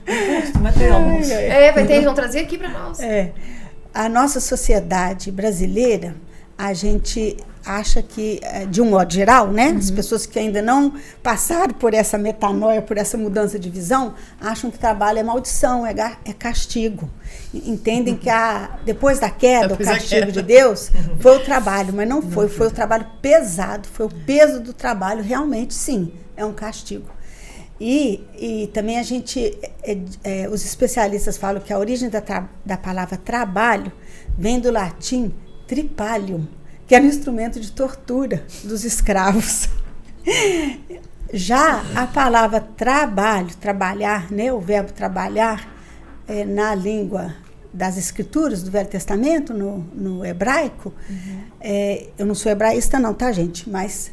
Eles vão trazer aqui pra nós. A nossa sociedade brasileira, a gente acha que, de um modo geral, né? As pessoas que ainda não passaram por essa metanoia, por essa mudança de visão, acham que trabalho é maldição, é castigo. Entendem que depois da queda, o castigo de Deus foi o trabalho, mas não foi o trabalho pesado, foi o peso do trabalho, realmente sim, é um castigo. E também a gente, os especialistas falam que a origem da palavra trabalho vem do latim tripalium, que era um instrumento de tortura dos escravos. Já a palavra trabalho, trabalhar, né, o verbo trabalhar, na língua das escrituras do Velho Testamento, no hebraico, eu não sou hebraísta não, tá, gente? Mas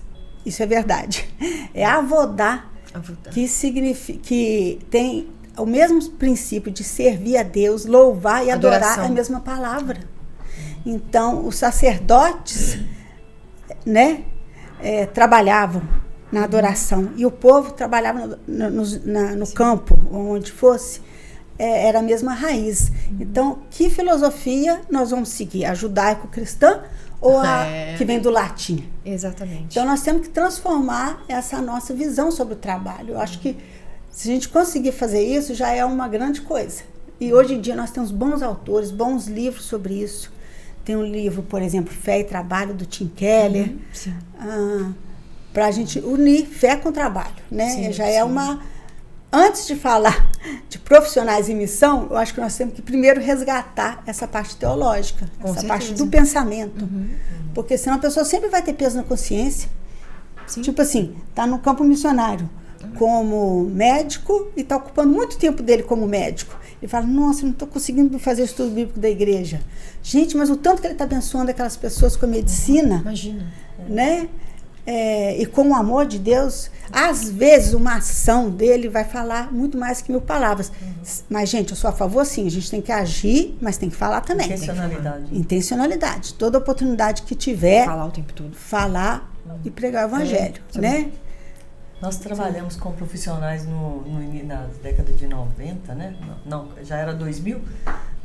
isso é verdade. É avodá, que significa, que tem o mesmo princípio de servir a Deus, louvar e adorar, é a mesma palavra. Então, os sacerdotes, né, trabalhavam na adoração e o povo trabalhava no campo, onde fosse, era a mesma raiz. Então, que filosofia nós vamos seguir? A judaico-cristã ou a que vem do latim? Exatamente. Então, nós temos que transformar essa nossa visão sobre o trabalho. Eu acho que se a gente conseguir fazer isso, já é uma grande coisa. E hoje em dia nós temos bons autores, bons livros sobre isso. Tem um livro, por exemplo, Fé e Trabalho, do Tim Keller, para a gente unir fé com trabalho, né? Sim, já é uma... Antes de falar de profissionais em missão, eu acho que nós temos que primeiro resgatar essa parte teológica, essa parte do pensamento. Porque senão a pessoa sempre vai ter peso na consciência. Sim. Tipo assim, tá no campo missionário como médico e tá ocupando muito tempo dele como médico. Ele fala, nossa, eu não estou conseguindo fazer o estudo bíblico da igreja. Gente, mas o tanto que ele está abençoando aquelas pessoas com a medicina, imagina, né? E com o amor de Deus, às vezes uma ação dele vai falar muito mais que 1000 palavras. Mas, gente, eu sou a favor, sim, a gente tem que agir, mas tem que falar também. Intencionalidade. Toda oportunidade que tiver, falar o tempo todo. Falar e pregar o evangelho, né? Nós trabalhamos com profissionais na década de 90, né? Não, já era 2000,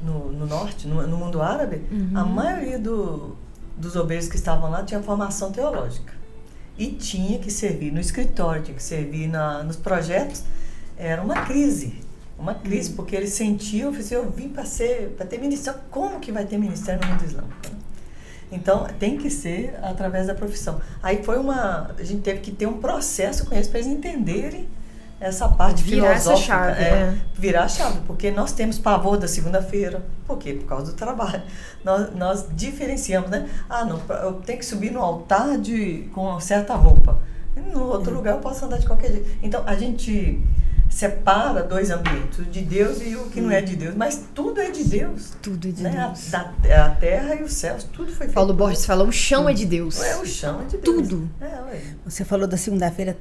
no norte, no mundo árabe. A maioria dos obreiros que estavam lá tinha formação teológica. E tinha que servir no escritório, tinha que servir nos projetos. Era uma crise, porque eles sentiam, eu vim para ter ministério. Como que vai ter ministério no mundo islâmico? Então, tem que ser através da profissão. Aí a gente teve que ter um processo com eles para eles entenderem essa parte filosófica. Essa chave, virar a chave, porque nós temos pavor da segunda-feira. Por quê? Por causa do trabalho. Nós diferenciamos, né? Não, eu tenho que subir no altar com certa roupa. E no outro lugar eu posso andar de qualquer jeito. Então, a gente separa 2 ambientes, o de Deus e o que não é de Deus, mas tudo é de Deus. Tudo é de Deus. A terra e os céus, tudo foi feito. Paulo Borges fala, o chão é de Deus. O chão é de Deus. Tudo. Você falou da segunda-feira,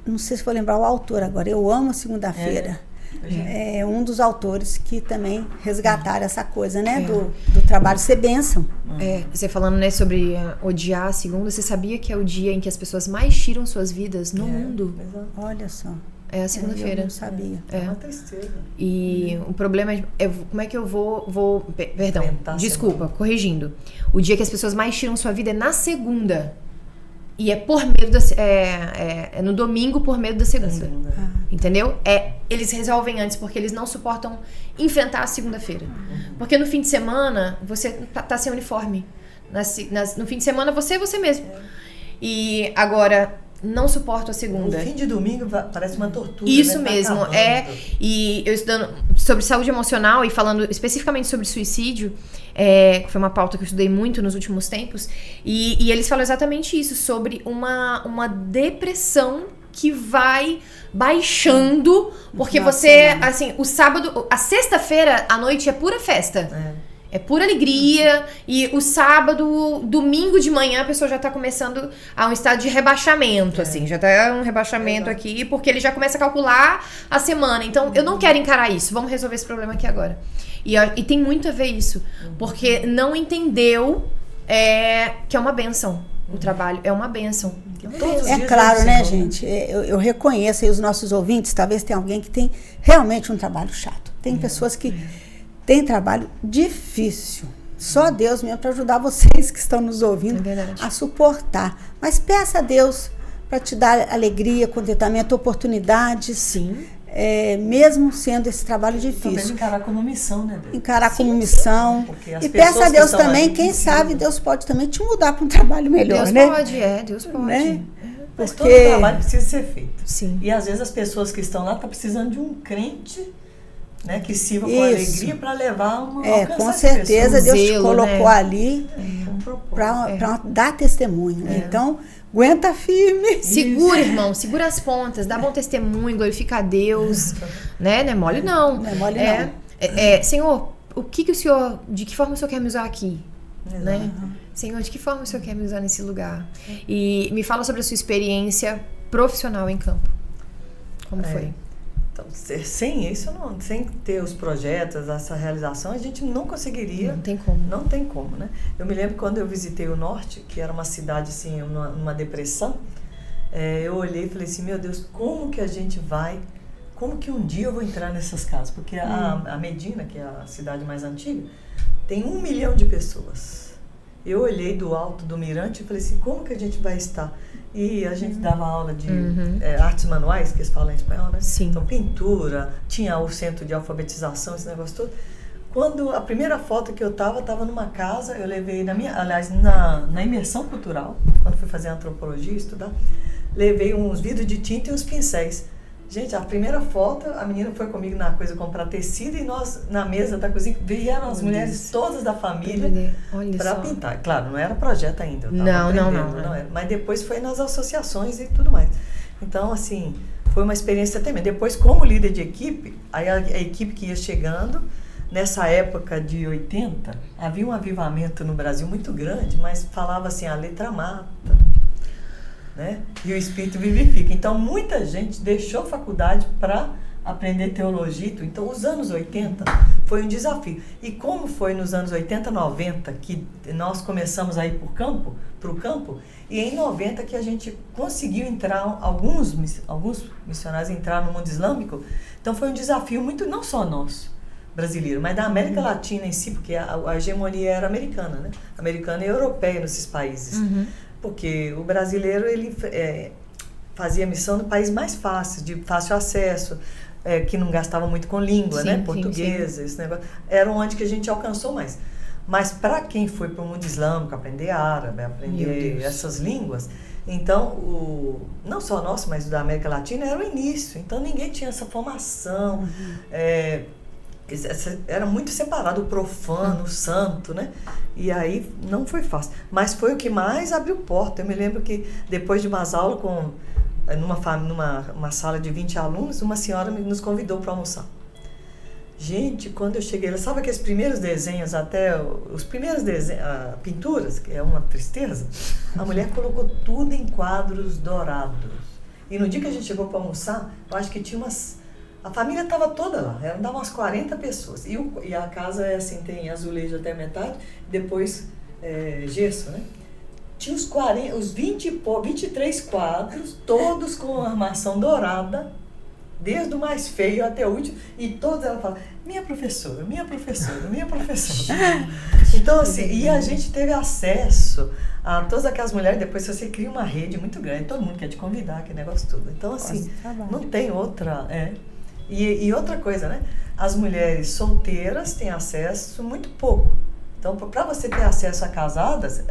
não sei se vou lembrar o autor agora, eu amo a segunda-feira. É um dos autores que também resgataram essa coisa, né, do trabalho ser bênção. Você falando, né, sobre odiar a segunda, você sabia que é o dia em que as pessoas mais tiram suas vidas no mundo? Olha só. É a segunda-feira. Eu não sabia. É uma tristeza. E o problema é como é que eu vou perdão, desculpa, corrigindo. O dia que as pessoas mais tiram sua vida é na segunda. E é por medo é no domingo por medo da segunda. Entendeu? Eles resolvem antes porque eles não suportam enfrentar a segunda-feira. Porque no fim de semana você tá sem uniforme. No fim de semana você é você mesmo. E agora não suporto a segunda. O fim de domingo parece uma tortura. Isso né? mesmo, E eu estudando sobre saúde emocional e falando especificamente sobre suicídio, que foi uma pauta que eu estudei muito nos últimos tempos, e eles falam exatamente isso, sobre uma depressão que vai baixando, porque você, assim, o sábado, a sexta-feira à noite é pura festa. É pura alegria, e o sábado, domingo de manhã, a pessoa já tá começando a um estado de rebaixamento, assim, já tá um rebaixamento aqui, porque ele já começa a calcular a semana. Então, eu não quero encarar isso, vamos resolver esse problema aqui agora. E tem muito a ver isso, porque não entendeu que é uma bênção. O trabalho é uma bênção. É claro, né, gente? Eu reconheço aí os nossos ouvintes, talvez tenha alguém que tem realmente um trabalho chato. Tem pessoas que tem trabalho difícil. Só Deus mesmo para ajudar vocês que estão nos ouvindo a suportar. Mas peça a Deus para te dar alegria, contentamento, oportunidades. Sim. Mesmo sendo esse trabalho difícil. Também encarar como missão, né, Deus? Encarar como missão. E peça a Deus também, quem sabe Deus pode também te mudar para um trabalho melhor, né? Deus pode. Né? Mas todo trabalho precisa ser feito. Sim. E às vezes as pessoas que estão lá estão precisando de um crente, né, que sirva com alegria para levar uma com certeza Deus te colocou ali para dar testemunho. Então, aguenta firme. Segura, irmão, segura as pontas, dá bom testemunho, glorifica a Deus, né? Não é mole não. Não é mole não. Senhor, de que forma o Senhor quer me usar aqui? Né? Senhor, de que forma o Senhor quer me usar nesse lugar? E me fala sobre a sua experiência profissional em campo. Como foi? Então, sem isso, sem ter os projetos, essa realização, a gente não conseguiria. Não tem como. Não tem como, né? Eu me lembro quando eu visitei o Norte, que era uma cidade, assim, numa depressão, eu olhei e falei assim, meu Deus, como que a gente vai... Como que um dia eu vou entrar nessas casas? Porque a Medina, que é a cidade mais antiga, tem 1 milhão de pessoas. Eu olhei do alto do mirante e falei assim, como que a gente vai estar? E a gente dava aula de artes manuais, que eles falam em espanhol, né? Sim. Então, pintura, tinha o centro de alfabetização, esse negócio todo. Quando a primeira foto que eu estava numa casa, eu levei, na imersão cultural, quando fui fazer antropologia, estudar, levei uns vidros de tinta e uns pincéis. Gente, a primeira foto, a menina foi comigo na coisa comprar tecido e nós, na mesa da cozinha, vieram as mulheres todas da família para pintar. Claro, não era projeto ainda. Não era. Mas depois foi nas associações e tudo mais. Então, assim, foi uma experiência tremenda. Depois, como líder de equipe, aí a equipe que ia chegando, nessa época de 80, havia um avivamento no Brasil muito grande, mas falava assim, a letra mata. Né? E o Espírito vivifica. Então, muita gente deixou faculdade para aprender teologia. Então, os anos 80 foi um desafio. E como foi nos anos 80, 90, que nós começamos a ir para o campo, e em 90 que a gente conseguiu entrar, alguns missionários entraram no mundo islâmico. Então, foi um desafio muito, não só nosso, brasileiro, mas da América Latina em si, porque a hegemonia era americana, né? Americana e europeia nesses países. Porque o brasileiro, ele fazia missão no país mais fácil, de fácil acesso, que não gastava muito com língua, sim, né? Portuguesa, esse negócio. Era onde que a gente alcançou mais. Mas para quem foi para o mundo islâmico, aprender árabe, aprender essas línguas, então, não só nosso, mas da América Latina, era o início. Então, ninguém tinha essa formação. Era muito separado o profano, o santo, né? E aí não foi fácil. Mas foi o que mais abriu porta. Eu me lembro que depois de umas aulas, numa sala de 20 alunos, uma senhora nos convidou para almoçar. Gente, quando eu cheguei lá, sabe aqueles primeiros desenhos, pinturas, que é uma tristeza? A mulher colocou tudo em quadros dourados. E no dia que a gente chegou para almoçar, eu acho que tinha a família estava toda lá, davam umas 40 pessoas. E a casa é assim, tem azulejo até a metade, depois gesso, né? Tinha os 23 quadros, todos com armação dourada, desde o mais feio até o último, e todas elas falam, minha professora. Então, assim, e a gente teve acesso a todas aquelas mulheres. Depois você cria uma rede muito grande, todo mundo quer te convidar, aquele negócio todo. Então, assim, não tem outra... E outra coisa, né? As mulheres solteiras têm acesso muito pouco. Então, para você ter acesso a casadas,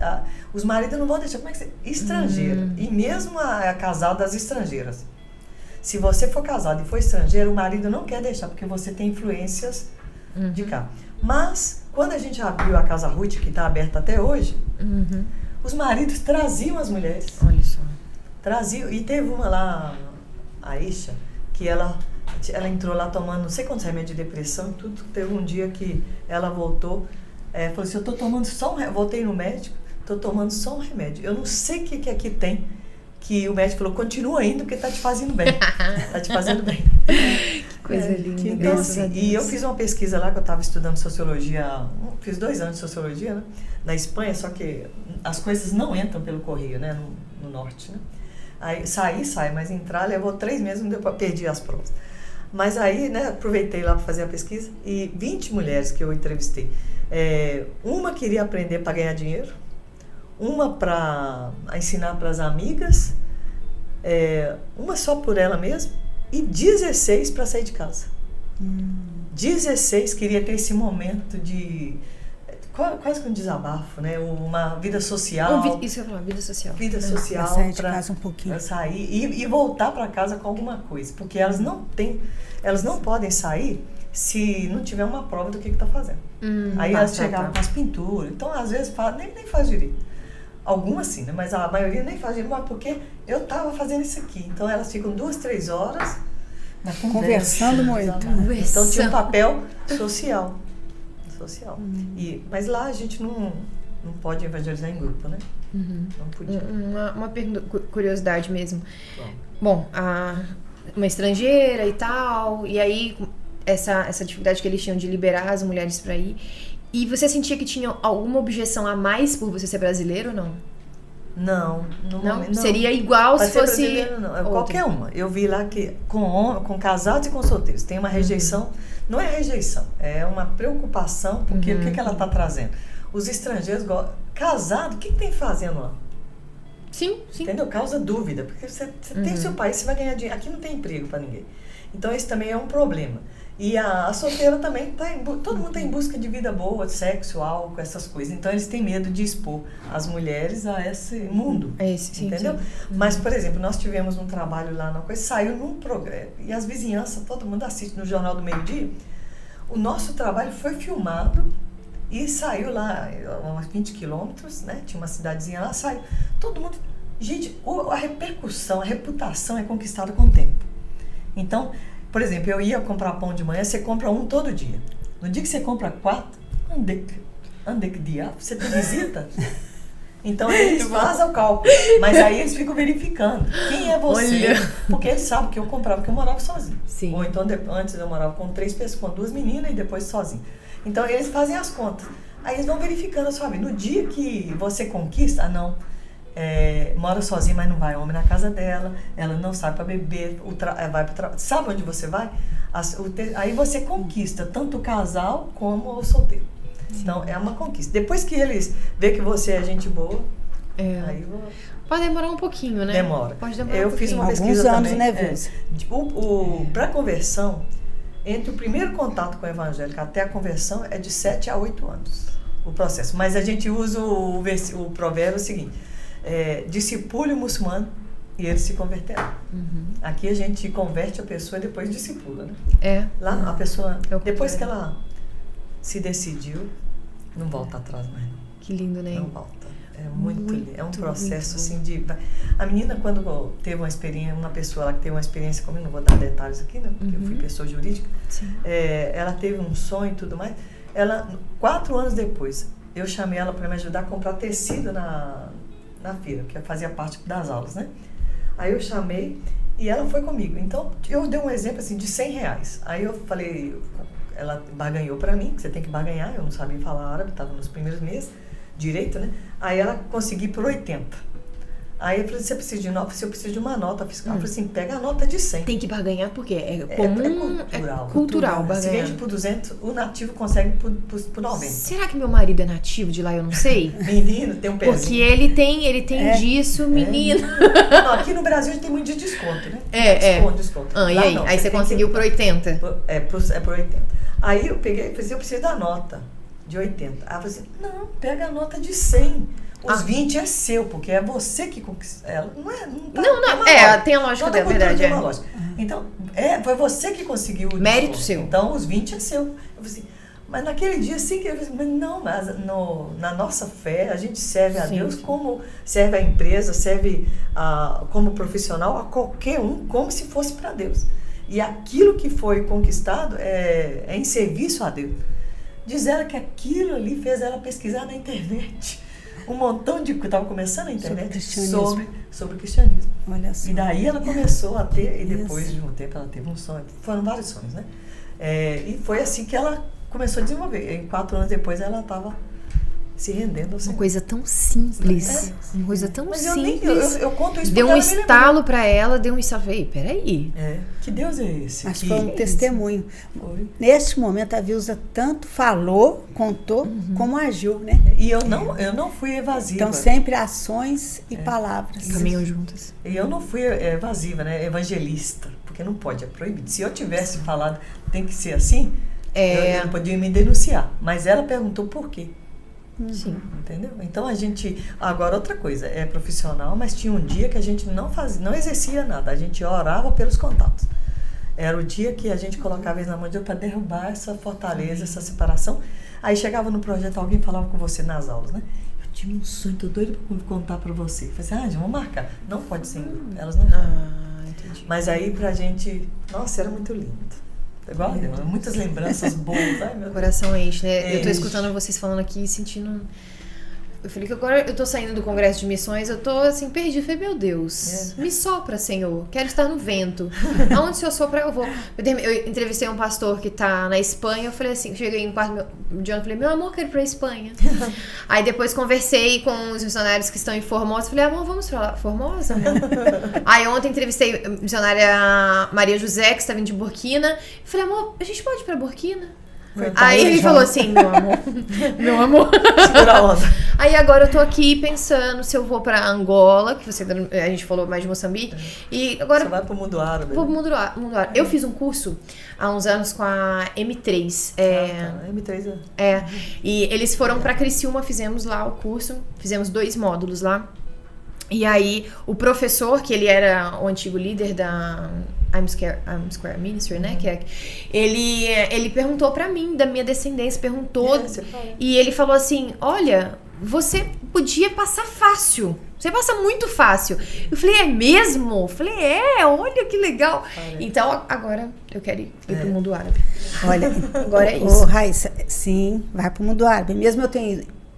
os maridos não vão deixar. Como é que você... Estrangeira. E mesmo a casadas estrangeiras. Se você for casado e for estrangeiro, o marido não quer deixar, porque você tem influências de cá. Mas, quando a gente abriu a Casa Ruth, que está aberta até hoje, os maridos traziam as mulheres. Olha só. Traziam. E teve uma lá, a Isha, que ela entrou lá tomando não sei quantos remédios de depressão e tudo. Teve um dia que ela voltou, falou assim, eu tô tomando só voltei no médico, tô tomando só um remédio. Eu não sei o que aqui tem, que o médico falou, continua indo porque tá te fazendo bem. Tá te fazendo bem. Que coisa linda. Então, assim, e eu fiz uma pesquisa lá, que eu estava estudando sociologia, fiz 2 anos de sociologia, né, na Espanha, só que as coisas não entram pelo correio, né, no norte, né. Aí sai, mas entrar levou 3 meses, não deu para perder as provas. Mas aí, né, aproveitei lá para fazer a pesquisa e 20 mulheres que eu entrevistei. Uma queria aprender para ganhar dinheiro, uma para ensinar para as amigas, uma só por ela mesma e 16 para sair de casa. 16 queria ter esse momento de quase que um desabafo, né? Uma vida social. Isso eu ia falar, vida social. Vida social. Pra sair de casa um pouquinho. Pra sair e voltar para casa com alguma coisa. Porque elas não podem sair se não tiver uma prova do que está fazendo. Aí elas chegavam com as pinturas. Então, às vezes, nem faz direito. Algumas sim, né? Mas a maioria nem faz direito. Mas porque eu estava fazendo isso aqui. Então, elas ficam 2, 3 horas conversando muito. Então, tinha um papel social. Mas lá a gente não pode evangelizar em grupo, né? Não podia. Uma pergunta, curiosidade mesmo. Bom, uma estrangeira e tal, e aí essa dificuldade que eles tinham de liberar as mulheres para ir. E você sentia que tinha alguma objeção a mais por você ser brasileiro ou não? Não. Seria igual se fosse... Não, qualquer uma. Eu vi lá que com casados e com solteiros tem uma rejeição. Não é rejeição, é uma preocupação, porque o que ela está trazendo? Os estrangeiros casado, o que tem fazendo lá? Sim. Entendeu? Causa dúvida, porque você tem seu país, você vai ganhar dinheiro. Aqui não tem emprego para ninguém. Então esse também é um problema. E a solteira também todo mundo está em busca de vida boa, sexo, álcool, essas coisas. Então eles têm medo de expor as mulheres a esse mundo. Entendeu? Sim. Mas, por exemplo, nós tivemos um trabalho lá na coisa, saiu num programa, e as vizinhanças, todo mundo assiste no Jornal do Meio-Dia. O nosso trabalho foi filmado e saiu lá, uns 20 quilômetros, né? Tinha uma cidadezinha lá, saiu. Todo mundo... Gente, a repercussão, a reputação é conquistada com o tempo. Então... Por exemplo, eu ia comprar pão de manhã, você compra um todo dia. No dia que você compra 4, ande que diabo, você tem visita? Então eles fazem o cálculo, mas aí eles ficam verificando quem é você. Olha. Porque eles sabem que eu comprava, porque eu morava sozinho. Sim. Ou então antes eu morava com 3 pessoas, com 2 meninas e depois sozinho. Então eles fazem as contas. Aí eles vão verificando a sua vida. No dia que você conquista, mora sozinha, mas não vai homem na casa dela, ela não sai para beber, vai para trabalho. Sabe onde você vai? Aí você conquista tanto o casal como o solteiro. Sim. Então é uma conquista. Depois que eles veem que você é gente boa, aí pode demorar um pouquinho, né? Demora. Pode demorar eu um fiz uma alguns pesquisa anos, também. Né, Vilsa? Para conversão, entre o primeiro contato com o evangélico até a conversão é de 7 a 8 anos o processo. Mas a gente usa o provérbio seguinte: discipule o muçulmano e ele se converterá. Aqui a gente converte a pessoa e depois discipula, né? Lá a pessoa, depois que ela se decidiu, não volta atrás mais. Que lindo, né? Não volta. É muito lindo. É um processo assim de... A menina, quando teve uma experiência, uma pessoa lá que teve uma experiência comigo, não vou dar detalhes aqui, né? Porque eu fui pessoa jurídica. Ela teve um sonho e tudo mais. 4 anos depois, eu chamei ela para me ajudar a comprar tecido na feira, que fazia parte das aulas, né? Aí eu chamei e ela foi comigo. Então, eu dei um exemplo assim de R$100. Aí eu falei, ela barganhou para mim, que você tem que barganhar, eu não sabia falar árabe, estava nos primeiros meses, direito, né? Aí ela conseguiu por 80. Aí eu falei, você precisa de nota? Eu preciso de uma nota fiscal. Eu falei assim, pega a nota de 100. Tem que barganhar porque é comum, cultural. Cultural barganhar. Se vende por 200, o nativo consegue por 90. Será que meu marido é nativo de lá? Eu não sei. Menino, tem um pezinho. Porque ele tem disso, menino. Não, aqui no Brasil a gente tem muito de desconto, né? Desconto. E aí? Aí você conseguiu por 80? Por 80. Aí eu peguei e falei, eu preciso da nota de 80. Aí eu falei assim, não, pega a nota de 100. Os 20 é seu, porque é você que conquistou ela. Tem a lógica da verdade. Tem uma lógica. Então, foi você que conseguiu o mérito desconto. seu. Então, os 20 é seu. Eu falei assim, mas naquele dia, sim, eu falei assim, não, mas na nossa fé, a gente serve a Deus como serve a empresa, serve como profissional a qualquer um, como se fosse para Deus. E aquilo que foi conquistado é em serviço a Deus. Diz ela que aquilo ali fez ela pesquisar na internet. Um montão de... Estava começando a internet sobre o cristianismo. Olha só. E daí ela começou a ter, e depois de um tempo ela teve um sonho. Foram vários sonhos, né? E foi assim que ela começou a desenvolver. E 4 anos depois ela estava se rendendo ao Senhor. Uma coisa tão simples. Uma coisa tão Mas simples. eu conto isso deu um estalo para ela, deu um estalo. Ei, peraí. Que Deus é esse? Mas foi um testemunho. Neste momento a Vilsa tanto falou, contou, como agiu, né? E eu não fui evasiva. Então sempre ações e palavras. Caminham juntas. E eu não fui evasiva, né? Evangelista. Porque não pode, é proibido. Se eu tivesse falado tem que ser assim, eu podia me denunciar. Mas ela perguntou por quê. Sim. Entendeu? Então a gente... Agora outra coisa, é profissional, mas tinha um dia que a gente não exercia nada. A gente orava pelos contatos. Era o dia que a gente colocava eles na mão de Deus para derrubar essa fortaleza, essa separação. Aí chegava no projeto, alguém falava com você nas aulas, né? Eu tive um sonho, tô doido para contar para você. Eu falei assim, vamos marcar. Não pode ser em grupo. Elas não entendi. Mas aí pra gente... Nossa, era muito lindo. Igual a Deus, muitas lembranças boas. Ai, meu o coração enche, né? Enche. Eu tô escutando vocês falando aqui e sentindo eu falei que agora eu tô saindo do Congresso de Missões, eu tô assim, perdida. Eu falei, meu Deus, me sopra, Senhor. Quero estar no vento. Aonde o Senhor sopra, eu vou. Eu entrevistei um pastor que tá na Espanha, eu falei assim, cheguei no quarto de ano, falei, meu amor, quero ir pra Espanha. Aí depois conversei com os missionários que estão em Formosa, falei, amor, vamos pra lá, Formosa? Aí ontem entrevistei a missionária Maria José, que está vindo de Burkina. Falei, amor, a gente pode ir pra Burkina? Aí ele falou assim, meu amor. Segura a onda. Aí agora eu tô aqui pensando se eu vou pra Angola, que a gente falou mais de Moçambique. E agora você vai pro mundo árabe. Vou pro mundo árabe. Eu fiz um curso há uns anos com a M3. M3 E eles foram pra Criciúma, fizemos lá o curso, fizemos 2 módulos lá. E aí o professor, que ele era o antigo líder da I'm Square Ministry, né? Ele perguntou pra mim, da minha descendência, e ele falou assim, olha, você podia passar fácil. Você passa muito fácil. Eu falei, é mesmo? Eu falei, olha que legal. Então, agora eu quero ir pro mundo árabe. Olha, agora é isso. Raíssa, sim, vai pro mundo árabe. Mesmo eu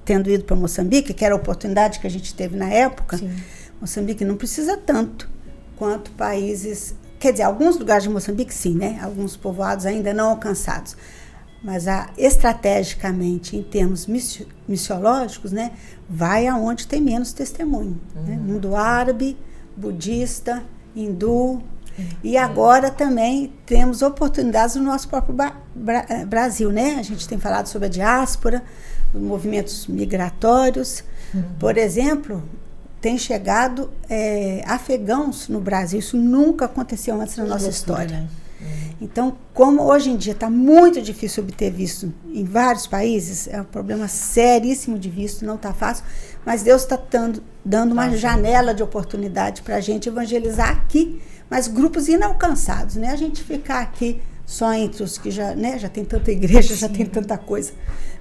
tendo ido para Moçambique, que era a oportunidade que a gente teve na época, sim. Moçambique não precisa tanto quanto países... Quer dizer, alguns lugares de Moçambique, sim, né? Alguns povoados ainda não alcançados. Mas estrategicamente, em termos missiológicos, né? Vai aonde tem menos testemunho. Né? Mundo árabe, budista, hindu. E agora também temos oportunidades no nosso próprio Brasil, né? A gente tem falado sobre a diáspora, os movimentos migratórios. Por exemplo, tem chegado afegãos no Brasil. Isso nunca aconteceu antes na nossa história. Então, como hoje em dia está muito difícil obter visto em vários países, é um problema seríssimo de visto, não está fácil, mas Deus está dando uma janela de oportunidade para a gente evangelizar aqui, mas grupos inalcançados, né? A gente ficar aqui só entre os que já tem tanta igreja, já tem tanta coisa.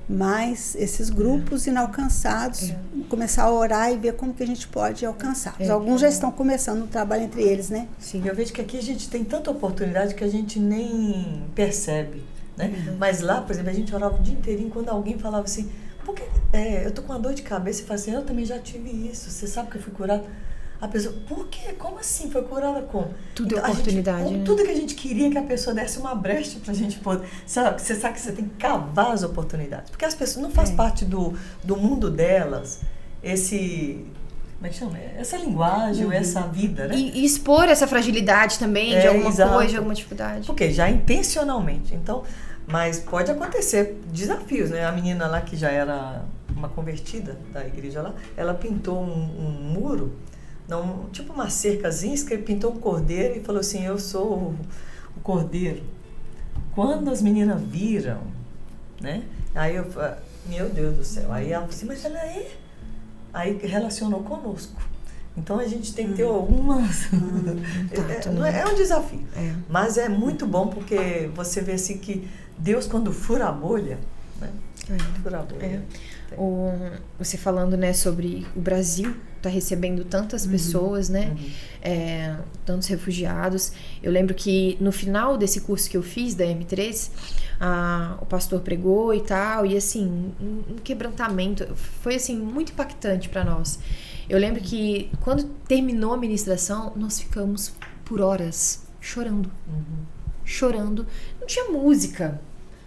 Mas esses grupos inalcançados, começar a orar e ver como que a gente pode alcançar. Alguns já estão começando o trabalho entre eles, né? Sim, eu vejo que aqui a gente tem tanta oportunidade que a gente nem percebe, né? Mas lá, por exemplo, a gente orava o dia inteirinho quando alguém falava assim, porque eu tô com uma dor de cabeça e fala assim, eu também já tive isso, você sabe que eu fui curada? A pessoa, por quê? Como assim? Foi curada como? Tudo é oportunidade, né? Tudo que a gente queria que a pessoa desse uma brecha pra gente poder... Você sabe que você tem que cavar as oportunidades. Porque as pessoas não fazem parte do mundo delas, como é que chama? Essa linguagem, essa vida, né? E expor essa fragilidade também de alguma coisa, de alguma dificuldade. Porque já intencionalmente. Então, mas pode acontecer desafios, né? A menina lá que já era uma convertida da igreja lá, ela pintou um muro, tipo uma cercazinha, pintou um cordeiro e falou assim, eu sou o cordeiro. Quando as meninas viram, né? Aí eu falei, meu Deus do céu. Aí ela falou assim, mas ela Aí relacionou conosco. Então a gente tem que ter algumas... é um desafio. Mas é muito bom porque você vê assim que Deus, quando fura a bolha, né? Fura a bolha. Você falando, né, sobre o Brasil tá recebendo tantas pessoas, né, tantos refugiados. Eu lembro que no final desse curso que eu fiz da M3, o pastor pregou e tal, e assim, um quebrantamento, foi assim, muito impactante para nós. Eu lembro que quando terminou a ministração, nós ficamos por horas chorando, chorando. Não tinha música,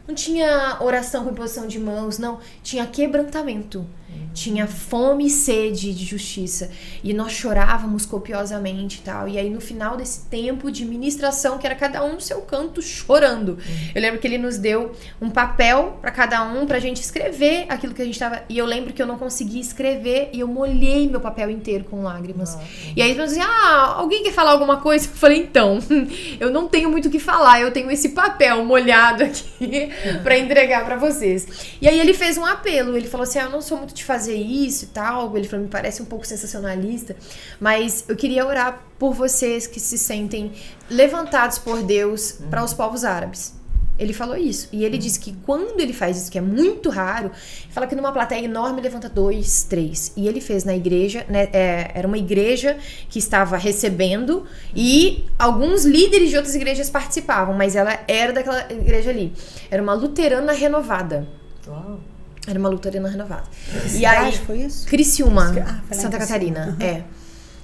não tinha oração com imposição de mãos, não. Tinha quebrantamento. Tinha fome e sede de justiça. E nós chorávamos copiosamente e tal. E aí, no final desse tempo de ministração, que era cada um no seu canto chorando. Eu lembro que ele nos deu um papel para cada um, pra gente escrever aquilo que a gente tava... E eu lembro que eu não conseguia escrever e eu molhei meu papel inteiro com lágrimas. E aí, eles falaram assim, alguém quer falar alguma coisa? Eu falei, então, eu não tenho muito o que falar. Eu tenho esse papel molhado aqui para entregar para vocês. E aí, ele fez um apelo. Ele falou assim, eu não sou muito de fazer isso e tal. Ele falou, me parece um pouco sensacionalista, mas eu queria orar por vocês que se sentem levantados por Deus para os povos árabes. Ele falou isso. E ele disse que quando ele faz isso, que é muito raro, fala que numa plateia enorme levanta 2, 3. E ele fez na igreja, né, era uma igreja que estava recebendo e alguns líderes de outras igrejas participavam, mas ela era daquela igreja ali. Era uma luterana renovada. Uau. Era uma luterana renovada. E aí, foi isso? Criciúma, Santa Catarina. É.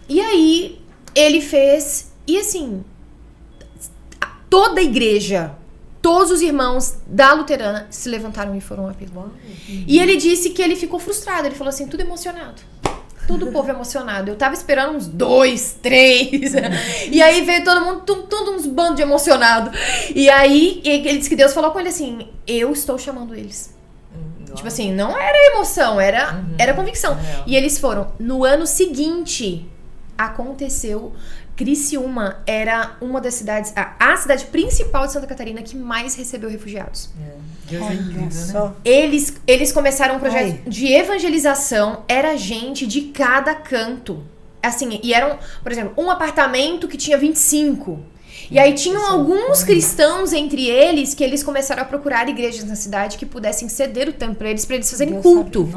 E aí, ele fez... E assim, toda a igreja, todos os irmãos da luterana se levantaram e foram a pelo. E ele disse que ele ficou frustrado. Ele falou assim, tudo emocionado. Todo o povo emocionado. Eu tava esperando uns 2, 3. E aí veio todo mundo, todo uns bandos de emocionado. E aí, ele disse que Deus falou com ele assim, eu estou chamando eles. Tipo assim, não era emoção, era convicção. E eles foram. No ano seguinte, aconteceu... Criciúma era uma das cidades, a cidade principal de Santa Catarina que mais recebeu refugiados. Deus é incrível, né? Eles começaram um projeto de evangelização, era gente de cada canto. Assim, e eram, por exemplo, um apartamento que tinha 25. E aí tinham alguns cristãos entre eles que eles começaram a procurar igrejas na cidade que pudessem ceder o templo pra eles fazerem culto.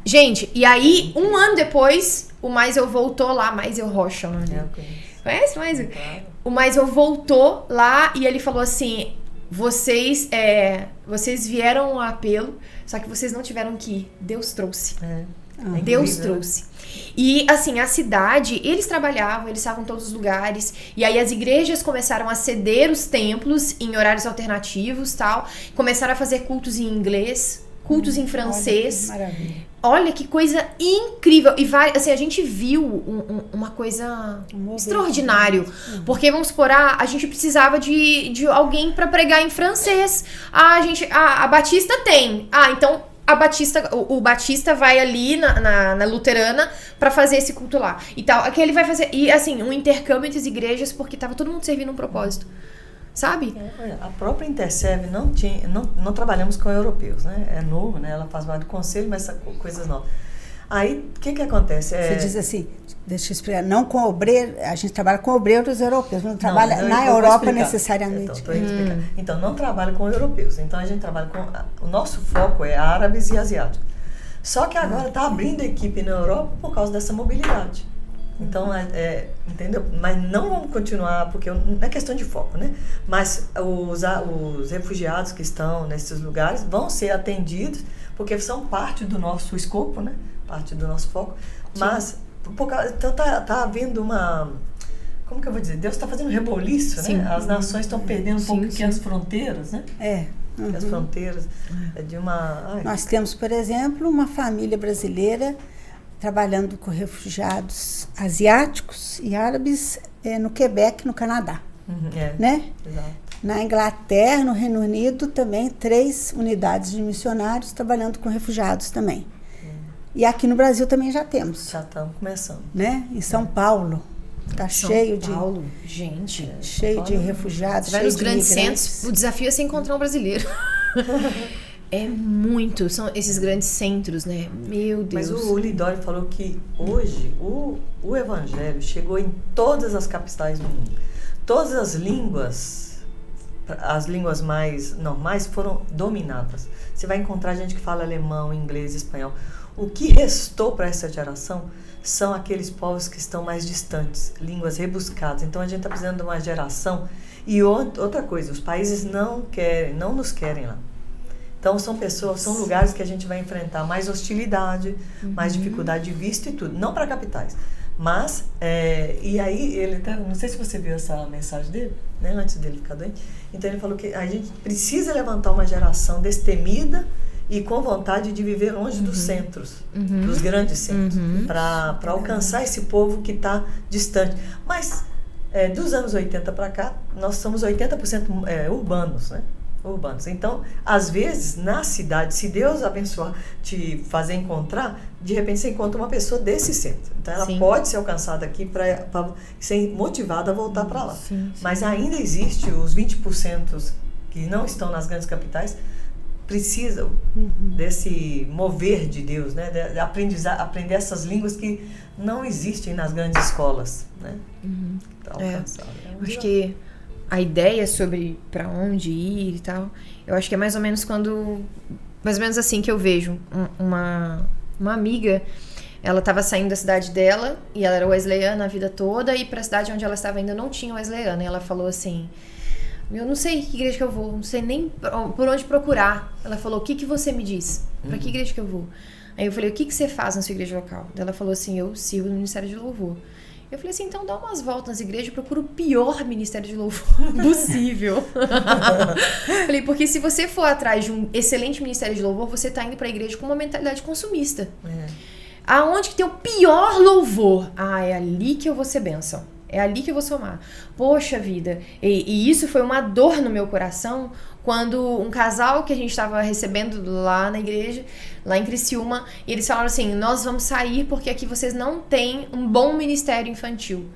Gente, e aí, um ano depois, o Mais Eu voltou lá, Mais Eu Rocha, o nome dele. Conhece Mais Eu? Claro. O Mais Eu voltou lá e ele falou assim, vocês vieram a apelo, só que vocês não tiveram que ir. Deus trouxe. Deus trouxe. E assim, a cidade, eles trabalhavam, eles estavam em todos os lugares, e aí as igrejas começaram a ceder os templos em horários alternativos, tal, começaram a fazer cultos em inglês, cultos em francês. Olha que coisa incrível. E assim, a gente viu uma coisa extraordinária. Porque, vamos supor, a gente precisava de alguém para pregar em francês. A Batista tem. Então o Batista vai ali na luterana para fazer esse culto lá. E tal. Aqui ele vai fazer. E assim, um intercâmbio entre as igrejas, porque tava todo mundo servindo um propósito. Sabe? A própria Interserve não trabalhamos com europeus, né? É novo, né? Ela faz parte do conselho, mas coisas novas. Aí, o que acontece? Você diz assim, deixa eu explicar, não com obreiros, a gente trabalha com obreiros europeus, não trabalha na Europa necessariamente. Então, não trabalha com europeus. Então, a gente trabalha com... O nosso foco é árabes e asiáticos. Só que agora está abrindo equipe na Europa por causa dessa mobilidade. Então, entendeu? Mas não vamos continuar, porque não é questão de foco, né? Mas os refugiados que estão nesses lugares vão ser atendidos, porque são parte do nosso escopo, né? Parte do nosto foco. Mas, então tá havendo uma... Como que eu vou dizer? Deus está fazendo reboliço, né? As nações estão perdendo um pouco as fronteiras, né? As fronteiras de uma... Nós temos, por exemplo, uma família brasileira trabalhando com refugiados asiáticos e árabes no Quebec, no Canadá. Né? Exato. Na Inglaterra, no Reino Unido, também 3 unidades de missionários trabalhando com refugiados também. E aqui no Brasil também já temos. Já estamos começando. Né? Em São Paulo. Está cheio de... Gente. Cheio de refugiados, vai nos grandes centros. O desafio é se encontrar um brasileiro. É muito, são esses grandes centros, né? Meu Deus. Mas o Lidório falou que hoje o evangelho chegou em todas as capitais do mundo. Todas as línguas mais normais foram dominadas. Você vai encontrar gente que fala alemão, inglês, espanhol. O que restou para essa geração são aqueles povos que estão mais distantes, línguas rebuscadas. Então a gente está precisando de uma geração. E outra coisa, os países não nos querem lá. Então são lugares que a gente vai enfrentar mais hostilidade, mais dificuldade de visto e tudo. Não para capitais. Mas, e aí, ele até, não sei se você viu essa mensagem dele, né, antes dele ficar doente. Então ele falou que a gente precisa levantar uma geração destemida e com vontade de viver longe dos centros, dos grandes centros, para alcançar esse povo que está distante. Mas, dos anos 80 para cá, nós somos 80% urbanos, né? Urbanos. Então, às vezes, na cidade, se Deus abençoar, te fazer encontrar, de repente você encontra uma pessoa desse centro. Então, ela pode ser alcançada aqui para ser motivada a voltar para lá. Mas ainda existe os 20% que não estão nas grandes capitais, precisam desse mover de Deus, né? De aprender essas línguas que não existem nas grandes escolas, né? Acho que a ideia sobre para onde ir e tal, eu acho que é mais ou menos assim que eu vejo uma amiga, ela estava saindo da cidade dela e ela era wesleyana a vida toda, e para a cidade onde ela estava ainda não tinha wesleyana, e ela falou assim: Eu não sei que igreja que eu vou, não sei nem por onde procurar. Ela falou, o que você me diz? Pra que igreja que eu vou? Aí eu falei, o que você faz na sua igreja local? Ela falou assim, eu sirvo no Ministério de Louvor. Eu falei assim, então dá umas voltas nas igrejas e procura o pior ministério de louvor possível. Falei, porque se você for atrás de um excelente ministério de louvor, você tá indo pra igreja com uma mentalidade consumista. Aonde que tem o pior louvor? É ali que eu vou ser bênção. É ali que eu vou somar. Poxa vida. E isso foi uma dor no meu coração quando um casal que a gente estava recebendo lá na igreja, lá em Criciúma, e eles falaram assim, nós vamos sair porque aqui vocês não têm um bom ministério infantil.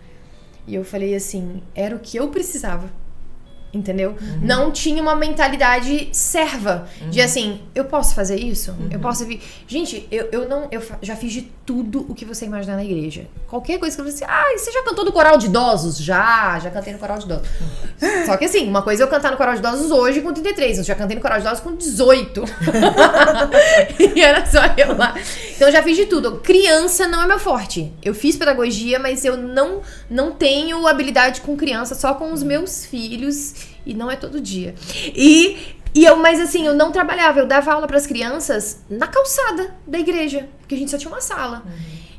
E eu falei assim, era o que eu precisava. Entendeu? Não tinha uma mentalidade serva. De assim, eu posso fazer isso? Eu posso vir. Gente, eu já fiz de tudo o que você imaginar na igreja. Qualquer coisa que eu falei assim, você já cantou no coral de idosos? Já cantei no coral de idosos. Só que assim, uma coisa é eu cantar no coral de idosos hoje com 33, eu já cantei no coral de idosos com 18. E era só eu lá. Então eu já fiz de tudo. Criança não é meu forte. Eu fiz pedagogia, mas eu não tenho habilidade com criança, só com os meus filhos. E não é todo dia. Mas assim, eu não trabalhava, eu dava aula para as crianças na calçada da igreja, porque a gente só tinha uma sala.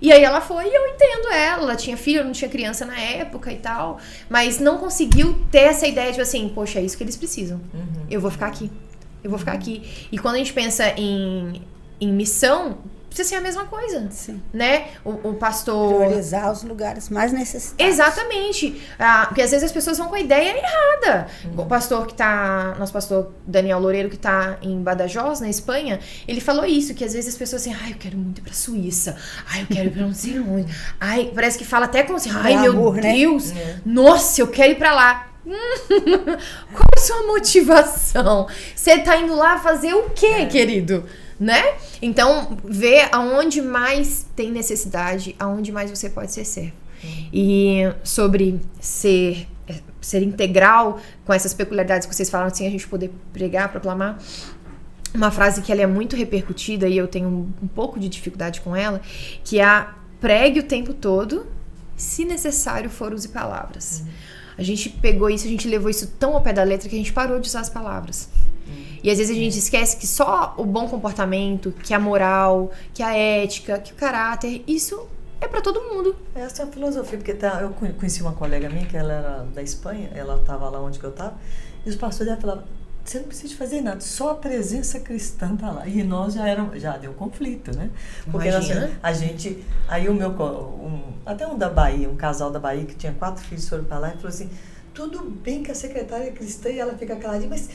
E aí ela foi e eu entendo ela tinha filho, eu não tinha criança na época e tal, mas não conseguiu ter essa ideia de assim, poxa, é isso que eles precisam. Eu vou ficar aqui. E quando a gente pensa em missão, precisa ser a mesma coisa, Sim. Né? O pastor... Priorizar os lugares mais necessitados. Exatamente. Porque às vezes as pessoas vão com a ideia errada. O pastor nosso pastor Daniel Loureiro, que tá em Badajoz, na Espanha, ele falou isso, que às vezes as pessoas assim, eu quero muito ir pra Suíça. Eu quero ir pra não sei onde. Parece que fala até como assim, meu Deus, né? Nossa, eu quero ir pra lá. Qual é a sua motivação? Você tá indo lá fazer o quê, querido? Né? Então, ver aonde mais tem necessidade, aonde mais você pode ser servo. E sobre ser integral, com essas peculiaridades que vocês falaram, assim, a gente poder pregar, proclamar, uma frase que ela é muito repercutida e eu tenho um pouco de dificuldade com ela, que é pregue o tempo todo, se necessário for, use palavras. A gente pegou isso, a gente levou isso tão ao pé da letra que a gente parou de usar as palavras. E às vezes a gente esquece que só o bom comportamento, que a moral, que a ética, que o caráter, isso é pra todo mundo. Essa é a filosofia, porque eu conheci uma colega minha, que ela era da Espanha, ela estava lá onde que eu estava, e os pastores dela falavam, você não precisa fazer nada, só a presença cristã tá lá. E nós já deu conflito, né? Porque a gente, aí até um da Bahia, um casal da Bahia que tinha 4 filhos foram para lá e falou assim, tudo bem que a secretária é cristã e ela fica caladinha, mas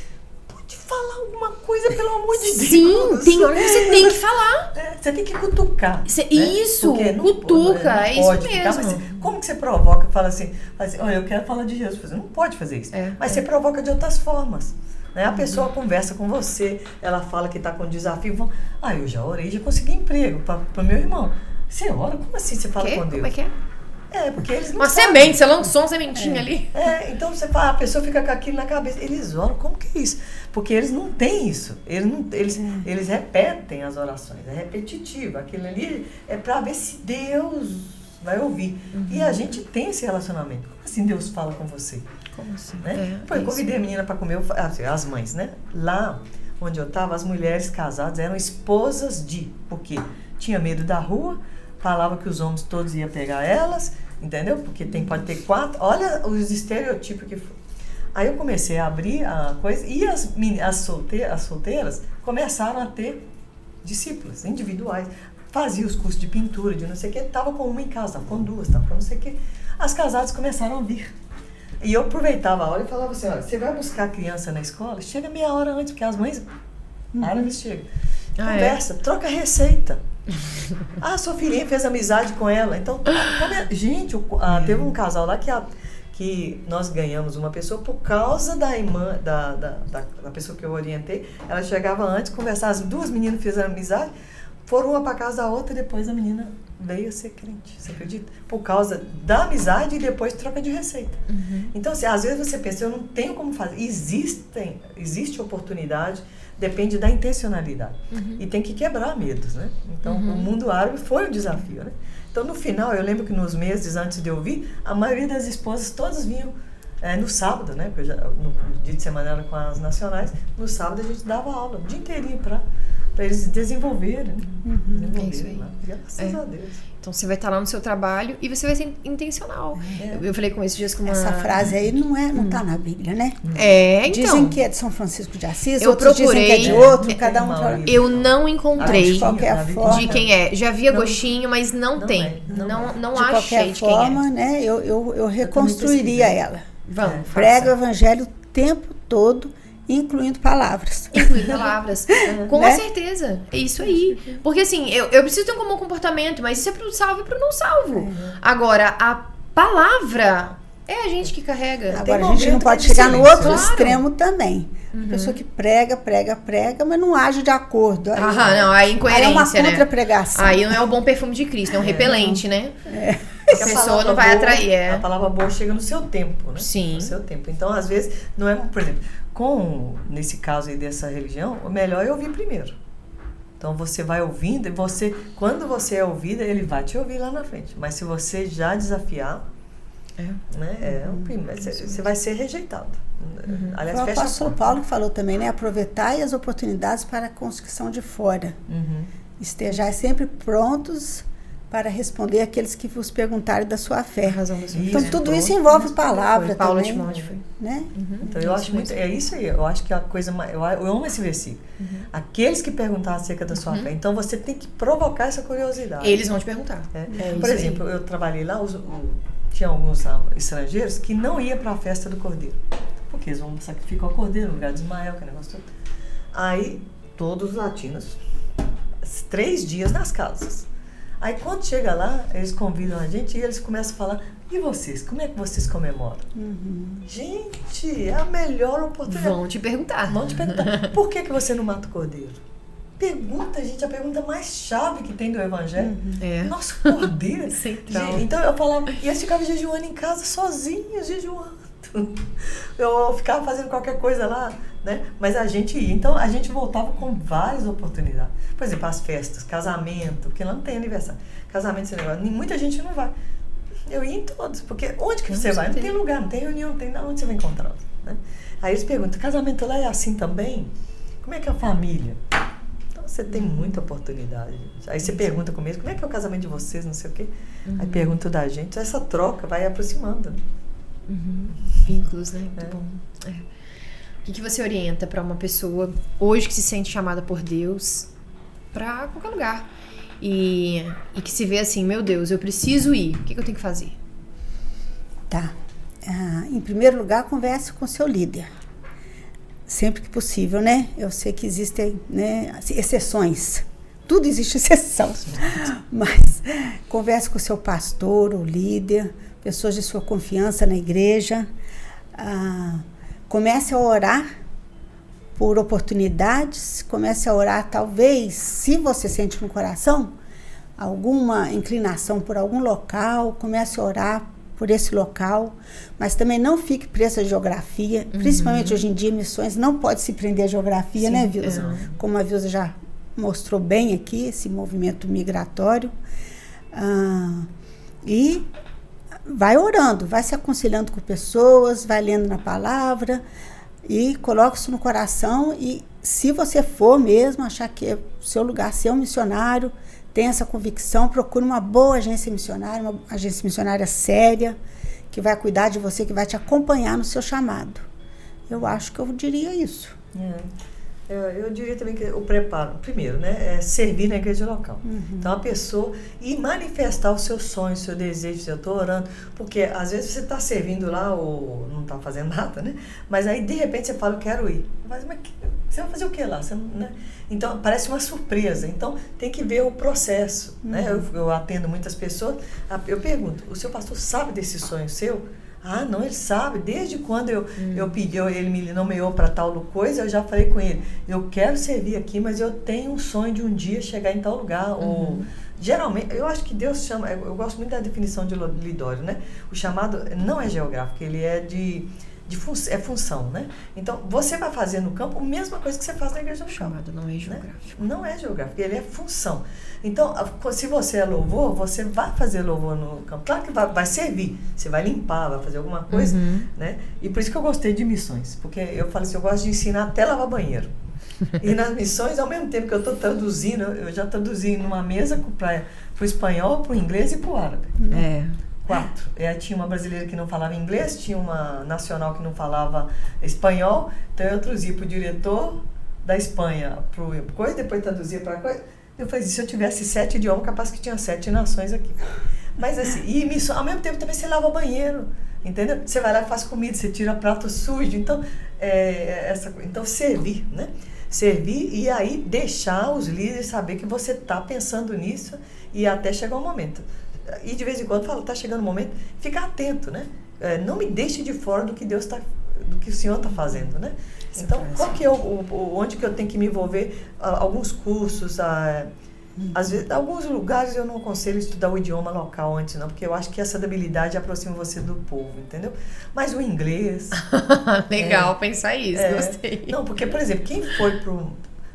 pode falar alguma coisa, pelo amor de Deus. Sim, tem hora que você tem que falar. Você tem que cutucar. Isso, né? Cutuca, é isso mesmo. Mas como que você provoca? Fala assim, olha, eu quero falar de Jesus. Você não pode fazer isso. Mas você provoca de outras formas. Né? A pessoa conversa com você, ela fala que está com desafio. Eu já orei, já consegui emprego para meu irmão. Você ora? Como assim você fala com Deus? Como é que é? Porque eles não uma sabem. semente, você lançou uma sementinha ali. Então você fala, a pessoa fica com aquilo na cabeça. Eles oram, como que é isso? Porque eles não têm isso. Eles repetem as orações, é repetitivo. Aquilo ali é para ver se Deus vai ouvir. E a gente tem esse relacionamento. Como assim Deus fala com você? Como assim? Né? Eu convidei a menina para comer, as mães, né? Lá onde eu estava, as mulheres casadas eram esposas porque tinha medo da rua, falava que os homens todos iam pegar elas, entendeu? Porque pode ter 4, olha os estereotipos que foi. Aí eu comecei a abrir a coisa e as solteiras começaram a ter discípulas individuais, faziam os cursos de pintura, de não sei o que, estava com uma em casa, estava com 2, estava com não sei o que. As casadas começaram a vir. E eu aproveitava a hora e falava assim, olha, você vai buscar a criança na escola, chega meia hora antes, porque as mães árabes chegam. Conversa, troca receita. Sua filhinha fez amizade com ela. Então, gente, teve um casal lá que nós ganhamos uma pessoa por causa da irmã, da pessoa que eu orientei. Ela chegava antes, conversava, as 2 meninas fizeram amizade, foram uma para casa da outra e depois a menina veio a ser crente, você acredita? Por causa da amizade e depois troca de receita. Então, assim, às vezes você pensa, eu não tenho como fazer. Existe oportunidade, depende da intencionalidade. E tem que quebrar medos, né? Então, o mundo árabe foi um desafio, né? Então, no final, eu lembro que nos meses antes de eu vir, a maioria das esposas todas vinham No sábado, né? Porque no dia de semana era com as nacionais, no sábado a gente dava aula o dia inteirinho para eles desenvolverem. É isso aí. Né? Graças a Deus. Então você vai estar lá no seu trabalho e você vai ser intencional. Eu falei com esses dias com uma... Essa frase aí não tá na Bíblia, né? Então. Dizem que é de São Francisco de Assis, eu outros procurei, dizem que é de outro, cada um fala. Eu não encontrei de qualquer forma, de quem é. Já vi gostinho, mas não tem. Não achei de quem é. De qualquer forma, né, eu reconstruiria ela. Vamos. Prega o evangelho o tempo todo, incluindo palavras. Com certeza. É isso aí. Porque assim, eu preciso ter um bom comportamento, mas isso é pro salvo e pro não salvo. Agora, a palavra é a gente que carrega. Agora, a gente não pode chegar no outro extremo também. Pessoa que prega, mas não age de acordo. Aí incoerência, aí é uma né? contra-pregação. Aí não é o bom perfume de Cristo, é um repelente, né? A pessoa não vai atrair. A palavra boa chega no seu tempo, né? Sim. No seu tempo. Então, às vezes, não é... Por exemplo, nesse caso aí dessa religião, o melhor é ouvir primeiro. Então, você vai ouvindo e quando você é ouvida, ele vai te ouvir lá na frente. Mas se você já desafiar, né, você vai ser rejeitado. Aliás, o apóstolo Paulo que falou também, né? Aproveitai as oportunidades para com os que são de fora. Estejais sempre prontos para responder aqueles que vos perguntarem da sua fé. Então, tudo isso envolve palavra Paulo também. Timóteo foi. Né? Então, eu acho muito... É isso aí. Eu acho que a coisa mais... Eu amo esse versículo. Aqueles que perguntaram acerca da sua fé. Então, você tem que provocar essa curiosidade. Eles vão te perguntar. Por exemplo, eu trabalhei lá, tinha alguns estrangeiros que não iam para a festa do Cordeiro. Porque eles vão sacrificar o Cordeiro no lugar de Ismael, que negócio todo. Aí, todos os latinos, 3 dias nas casas. Aí quando chega lá, eles convidam a gente e eles começam a falar, e vocês, como é que vocês comemoram? Gente, é a melhor oportunidade. Vão te perguntar. Por que você não mata o cordeiro? Pergunta, gente, a pergunta mais chave que tem do evangelho. Nosso cordeiro. Então eu falava, e eles ficavam jejuando em casa sozinhos, jejuando. Eu ficava fazendo qualquer coisa lá, né? Mas a gente ia. Então a gente voltava com várias oportunidades. Por exemplo, as festas, casamento, porque lá não tem aniversário. Casamento, esse negócio. Muita gente não vai. Eu ia em todos, porque onde que você vai? Não tem lugar, não tem reunião, não tem onde você vai encontrar. Né? Aí eles perguntam, casamento lá é assim também? Como é que é a família? Então você tem muita oportunidade, gente. Aí você pergunta comigo, como é que é o casamento de vocês, não sei o quê. Aí pergunta da gente, essa troca vai aproximando. Né? Vínculos, né? Muito bom. O que você orienta para uma pessoa hoje que se sente chamada por Deus para qualquer lugar e que se vê assim, meu Deus, eu preciso ir, o que eu tenho que fazer? Tá. Em primeiro lugar, converse com o seu líder. Sempre que possível, né? Eu sei que existem, né, exceções. Tudo existe exceção. Mas converse com o seu pastor ou líder, pessoas de sua confiança na igreja. Comece a orar por oportunidades, comece a orar, talvez, se você sente no coração alguma inclinação por algum local, comece a orar por esse local, mas também não fique preso à geografia, principalmente hoje em dia, missões não pode se prender à geografia, né, Vilza? Como a Vilza já mostrou bem aqui, esse movimento migratório. E vai orando, vai se aconselhando com pessoas, vai lendo na palavra e coloca isso no coração. E se você for mesmo achar que é o seu lugar ser um missionário, tem essa convicção, procure uma boa agência missionária, uma agência missionária séria, que vai cuidar de você, que vai te acompanhar no seu chamado. Eu acho que eu diria isso. Eu diria também que o preparo, primeiro, né, é servir na igreja local. Então, a pessoa e manifestar os seus sonhos, o seu desejo, eu estou orando, porque às vezes você está servindo lá ou não está fazendo nada, né? Mas aí, de repente, você fala, eu quero ir. Mas você vai fazer o que lá? Você, né? Então, parece uma surpresa. Então, tem que ver o processo. Né? Eu atendo muitas pessoas, eu pergunto, o seu pastor sabe desse sonho seu? Ah, não, ele sabe. Desde quando eu pedi, ele me nomeou para tal coisa, eu já falei com ele, eu quero servir aqui, mas eu tenho um sonho de um dia chegar em tal lugar. Ou, geralmente, eu acho que Deus chama, eu gosto muito da definição de Lidório, né? O chamado não é geográfico, ele é de é função, né? Então, você vai fazer no campo a mesma coisa que você faz na igreja no campo. Chamado não é geográfico. Né? Não é geográfico, ele é função. Então, se você é louvor, você vai fazer louvor no campo. Claro que vai servir, você vai limpar, vai fazer alguma coisa, né? E por isso que eu gostei de missões, porque eu falo assim, eu gosto de ensinar até lavar banheiro. E nas missões, ao mesmo tempo que eu estou traduzindo, eu já traduzi numa mesa para o espanhol, para o inglês e para o árabe. 4. Tinha uma brasileira que não falava inglês, tinha uma nacional que não falava espanhol, então eu traduzi para o diretor da Espanha, para o coisa, depois traduzia para coisa. Eu falei, se eu tivesse 7 idiomas, capaz que tinha 7 nações aqui. Mas assim, e missão, ao mesmo tempo também você lava banheiro, entendeu? Você vai lá e faz comida, você tira prato sujo, então, então servir, né? Servir e aí deixar os líderes saber que você está pensando nisso e até chegar o momento. E de vez em quando fala, está chegando o momento, ficar atento, né? Não me deixe de fora do que do que o Senhor está fazendo, né? Então, qual que é onde que eu tenho que me envolver? Alguns cursos, às vezes, em alguns lugares eu não aconselho estudar o idioma local antes, não, porque eu acho que essa habilidade aproxima você do povo, entendeu? Mas o inglês... Legal pensar isso, gostei. Não, porque, por exemplo, quem foi para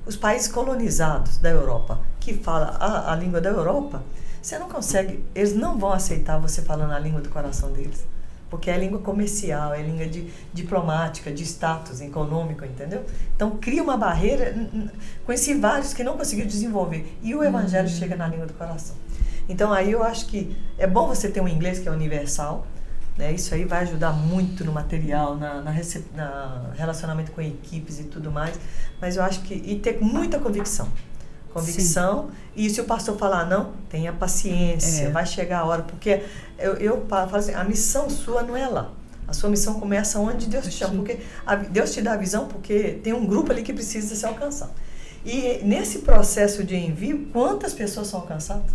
os países colonizados da Europa, que fala a língua da Europa, você não consegue, eles não vão aceitar você falando a língua do coração deles. Porque é língua comercial, é língua diplomática, de status econômico, entendeu? Então, cria uma barreira. Conheci vários que não conseguiram desenvolver. E o evangelho chega na língua do coração. Então, aí eu acho que é bom você ter um inglês que é universal, né? Isso aí vai ajudar muito no material, na relacionamento com equipes e tudo mais. Mas eu acho que... E ter muita convicção. Convicção. Sim. E se o pastor falar não, tenha paciência, vai chegar a hora, porque eu falo assim, a missão sua não é lá, a sua missão começa onde Deus te chama, porque Deus te dá a visão, porque tem um grupo ali que precisa se alcançar. E nesse processo de envio, quantas pessoas são alcançadas?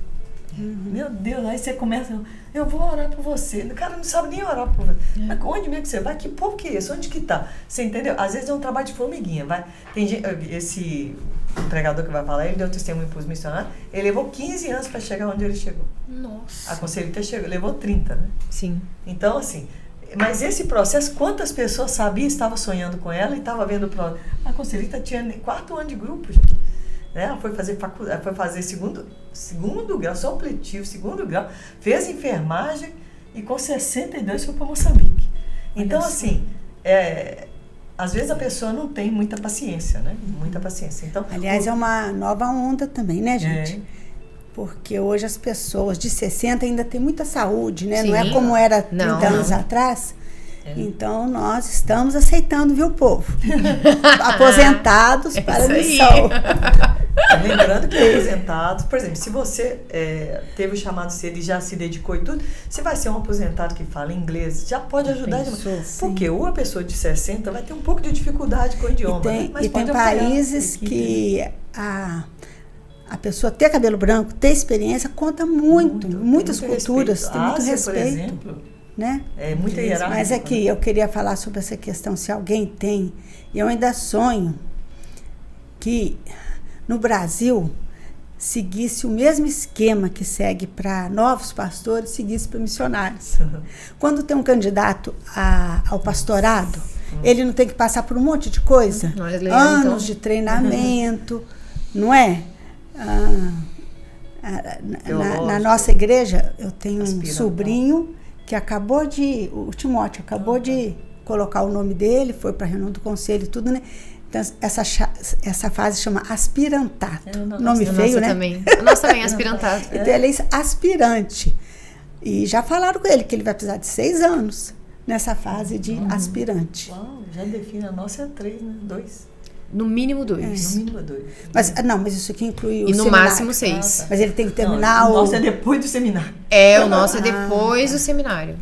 Meu Deus, aí você começa, eu vou orar por você, o cara não sabe nem orar por você, mas onde mesmo que você vai? Que povo que é esse? Onde que tá? Você entendeu? Às vezes é um trabalho de formiguinha, tem gente, esse pregador que vai falar, ele deu testemunho para os missionários, ele levou 15 anos para chegar onde ele chegou. Nossa. A conselheira levou 30, né? Sim. Então, assim, mas esse processo, quantas pessoas sabiam, estavam sonhando com ela e estavam vendo o a conselheira tinha 4 anos de grupo, gente. Né? Ela foi fazer faculdade, foi fazer segundo grau, supletivo, segundo grau, fez enfermagem e com 62 foi para Moçambique. Então, assim, às vezes a pessoa não tem muita paciência, né? Muita paciência. Então, aliás, é uma nova onda também, né, gente? Porque hoje as pessoas de 60 ainda têm muita saúde, né? Sim. Não é como era 30 anos atrás. Então, nós estamos aceitando, viu, povo? Aposentados para a missão. Lembrando que aposentados, por exemplo, se você teve o chamado cedo e já se dedicou e tudo, você vai ser um aposentado que fala inglês, já pode ajudar demais. Porque uma pessoa de 60 vai ter um pouco de dificuldade com o idioma. E tem países que a pessoa ter cabelo branco, ter experiência, conta muito. Muitas culturas, tem muito respeito. Por exemplo, né? É muita hierarquia. Mas aqui eu queria falar sobre essa questão, se alguém tem, e eu ainda sonho que no Brasil seguisse o mesmo esquema que segue para novos pastores, seguisse para missionários. Quando tem um candidato ao pastorado, ele não tem que passar por um monte de coisa, anos de treinamento, não é? Na nossa igreja, eu tenho um sobrinho que o Timóteo acabou de colocar o nome dele, foi para a reunião do conselho e tudo, né? Então, essa fase chama aspirantato. Nome feio, né? Também. A nossa também é aspirantato. Então, ele é aspirante. E já falaram com ele que ele vai precisar de 6 anos nessa fase de aspirante. Uau, já define, a nossa é 3, né? 2. No mínimo 2. No mínimo 2. Mas isso aqui inclui o seminário. E no máximo 6. Mas ele tem que terminar o nosso é depois do seminário. O nosso é depois do seminário.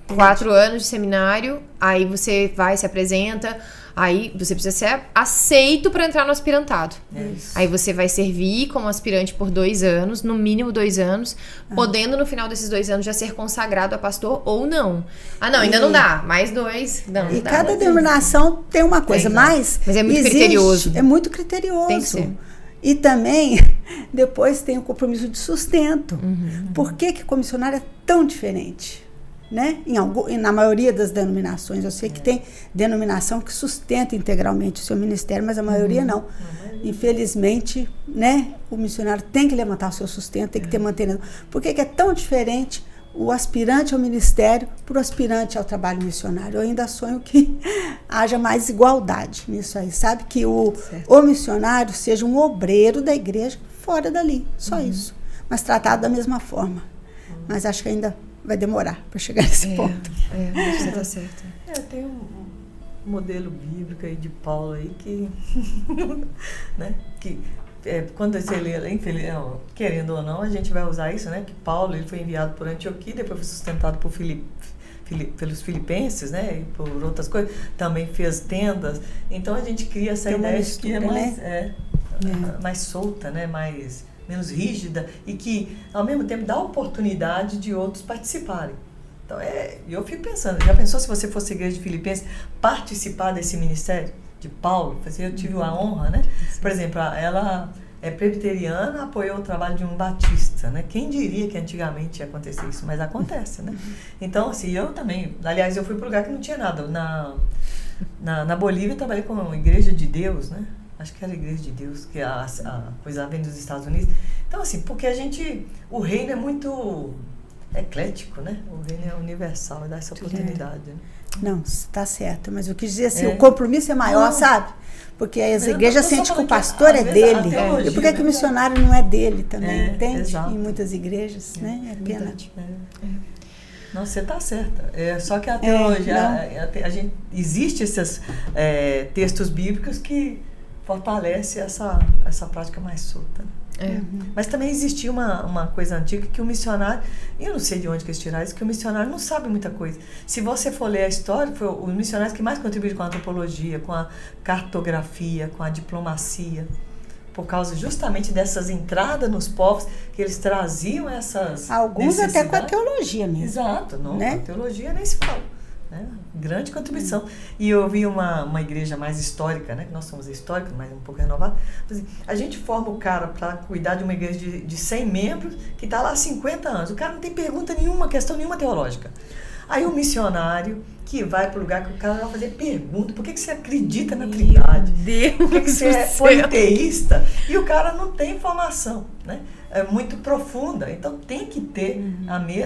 4 anos de seminário, aí você vai, se apresenta, aí você precisa ser aceito para entrar no aspirantado. Aí você vai servir como aspirante por 2 anos, no mínimo 2 anos, podendo no final desses 2 anos já ser consagrado a pastor ou não. Ainda não dá, mais 2. E cada denominação tem uma coisa, mas é muito criterioso. É muito criterioso. Tem que ser. E também, depois tem o compromisso de sustento. Por que o comissionário é tão diferente? né? Na maioria das denominações. Eu sei que tem denominação que sustenta integralmente o seu ministério, mas a maioria não. Infelizmente, né? O missionário tem que levantar o seu sustento, tem que ter mantenimento. Por que é tão diferente o aspirante ao ministério para o aspirante ao trabalho missionário? Eu ainda sonho que haja mais igualdade nisso aí, sabe? Que o missionário seja um obreiro da igreja fora dali, só isso. Mas tratado da mesma forma. Mas acho que ainda vai demorar para chegar nesse ponto. Você está certa. Tem um modelo bíblico aí de Paulo aí que, né, que quando você lê, querendo ou não, a gente vai usar isso, né, que Paulo ele foi enviado por Antioquia, depois foi sustentado por pelos filipenses, né, e por outras coisas, também fez tendas. Então a gente cria essa ideia de que é mais, mais solta, né, menos rígida e que, ao mesmo tempo, dá oportunidade de outros participarem. Então, eu fico pensando, já pensou se você fosse igreja de Filipenses participar desse ministério de Paulo? Eu tive a honra, né? Por exemplo, ela é presbiteriana, apoiou o trabalho de um batista, né? Quem diria que antigamente ia acontecer isso? Mas acontece, né? Então, assim, eu também, aliás, eu fui para um lugar que não tinha nada. Na Bolívia, eu trabalhei com uma igreja de Deus, né? Acho que era a Igreja de Deus, que a coisa vem dos Estados Unidos. Então, assim, porque o reino é muito eclético, né? O reino é universal e dá essa oportunidade. Né? Não, está certo. Mas eu quis dizer assim, o compromisso é maior, sabe? Porque as igrejas sentem que o pastor é dele. E por que o missionário não é dele também, entende? Exato. Em muitas igrejas, né? É pena. Não, você está certa. Só que a teologia, existe esses textos bíblicos que fortalece essa prática mais solta. Mas também existia uma coisa antiga que o missionário, eu não sei de onde que eles tiraram isso, que o missionário não sabe muita coisa. Se você for ler a história, foi os missionários que mais contribuíram com a antropologia, com a cartografia, com a diplomacia, por causa justamente dessas entradas nos povos que eles traziam essas alguns até com a teologia mesmo. Exato, não, né? A teologia nem se fala. Grande contribuição. E eu vi uma igreja mais histórica, né? Nós somos históricos, mas um pouco renovado. Assim, a gente forma o cara para cuidar de uma igreja de 100 membros que está lá há 50 anos. O cara não tem pergunta nenhuma, questão nenhuma teológica. Aí o missionário que vai para o lugar que o cara vai fazer pergunta, por que você acredita na Trindade? Por que você é politeísta? E o cara não tem informação, né? É muito profunda, então tem que ter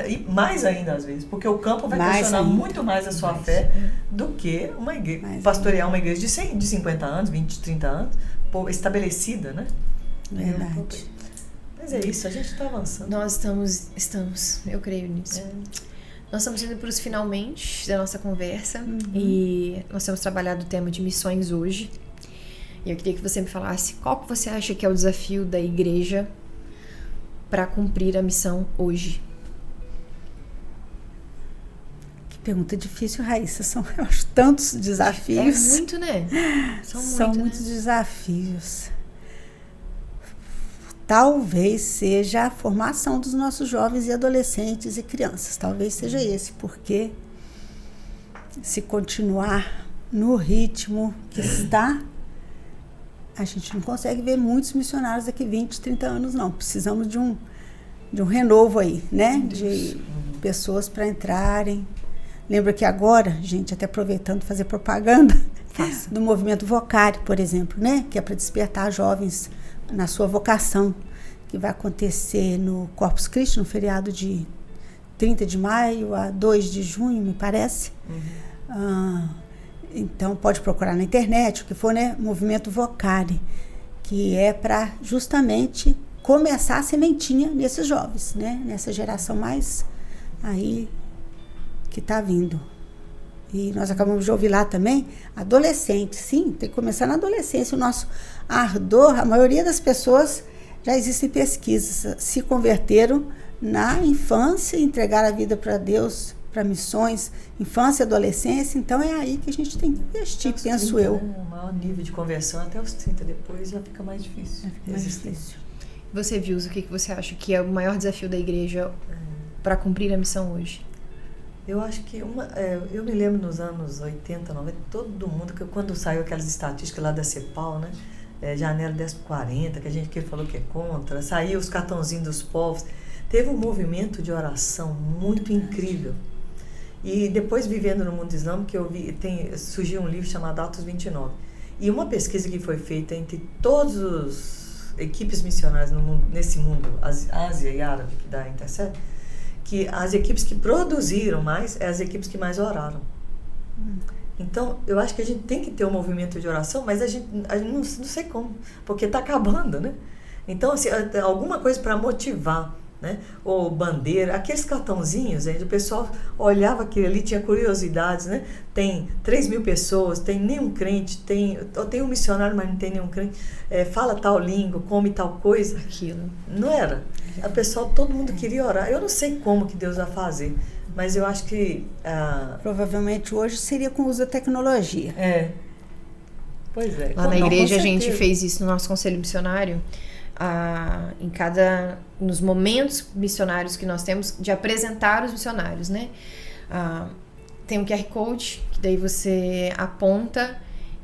e mais ainda às vezes, porque o campo vai questionar muito mais a sua fé do que uma igreja, pastorear uma igreja de 50 anos, 20, 30 anos, estabelecida, né? Verdade. Mas é isso, a gente está avançando. Nós estamos, eu creio nisso. Nós estamos indo para os finalmente da nossa conversa e nós temos trabalhado o tema de missões hoje. E eu queria que você me falasse qual que você acha que é o desafio da igreja para cumprir a missão hoje. Que pergunta difícil, Raíssa. São, eu acho, tantos desafios. É muito, né? São muitos desafios. Talvez seja a formação dos nossos jovens e adolescentes e crianças. Talvez seja esse, porque se continuar no ritmo que está, a gente não consegue ver muitos missionários daqui 20, 30 anos, não. Precisamos de um renovo aí, né? De pessoas para entrarem. Lembra que agora, gente, até aproveitando fazer propaganda do movimento Vocare, por exemplo, né? Que é para despertar jovens na sua vocação, que vai acontecer no Corpus Christi, no feriado de 30 de maio a 2 de junho, me parece. Então, pode procurar na internet, o que for, né? Movimento Vocare, que é para justamente começar a sementinha nesses jovens, né? Nessa geração mais aí que está vindo. E nós acabamos de ouvir lá também, adolescentes, sim, tem que começar na adolescência. O nosso ardor, a maioria das pessoas, já existem pesquisas, se converteram na infância, entregaram a vida para Deus, para missões, infância e adolescência. Então é aí que a gente tem que investir, penso eu. O maior nível de conversão até os 30, depois já fica mais difícil. Você, Vilza, o que você acha que é o maior desafio da igreja para cumprir a missão hoje? Eu acho que eu me lembro nos anos 80, 90, todo mundo, quando saiu aquelas estatísticas lá da CEPAL, né? Janela 10/40, que a gente falou que é contra, saiu os cartãozinhos dos povos. Teve um movimento de oração muito incrível. E depois, vivendo no mundo islâmico, que eu vi, surgiu um livro chamado Atos 29. E uma pesquisa que foi feita entre todas as equipes missionárias no mundo, nesse mundo, Ásia e Árabe, que dá a Intercept, que as equipes que produziram mais as equipes que mais oraram. Então, eu acho que a gente tem que ter um movimento de oração, mas a gente não sei como, porque está acabando, né? Então, assim, alguma coisa para motivar, né? Ou bandeira, aqueles cartãozinhos, o pessoal olhava aquilo ali, tinha curiosidades, né? Tem 3.000 pessoas, tem nenhum crente, tem um missionário, mas não tem nenhum crente, fala tal língua, come tal coisa. Aquilo. Não era? A pessoa, todo mundo queria orar. Eu não sei como que Deus vai fazer, mas eu acho que... provavelmente hoje seria com o uso da tecnologia. Pois é. Lá na igreja a gente fez isso no nosso conselho missionário. Nos momentos missionários que nós temos de apresentar os missionários, né? Tem um QR Code, que daí você aponta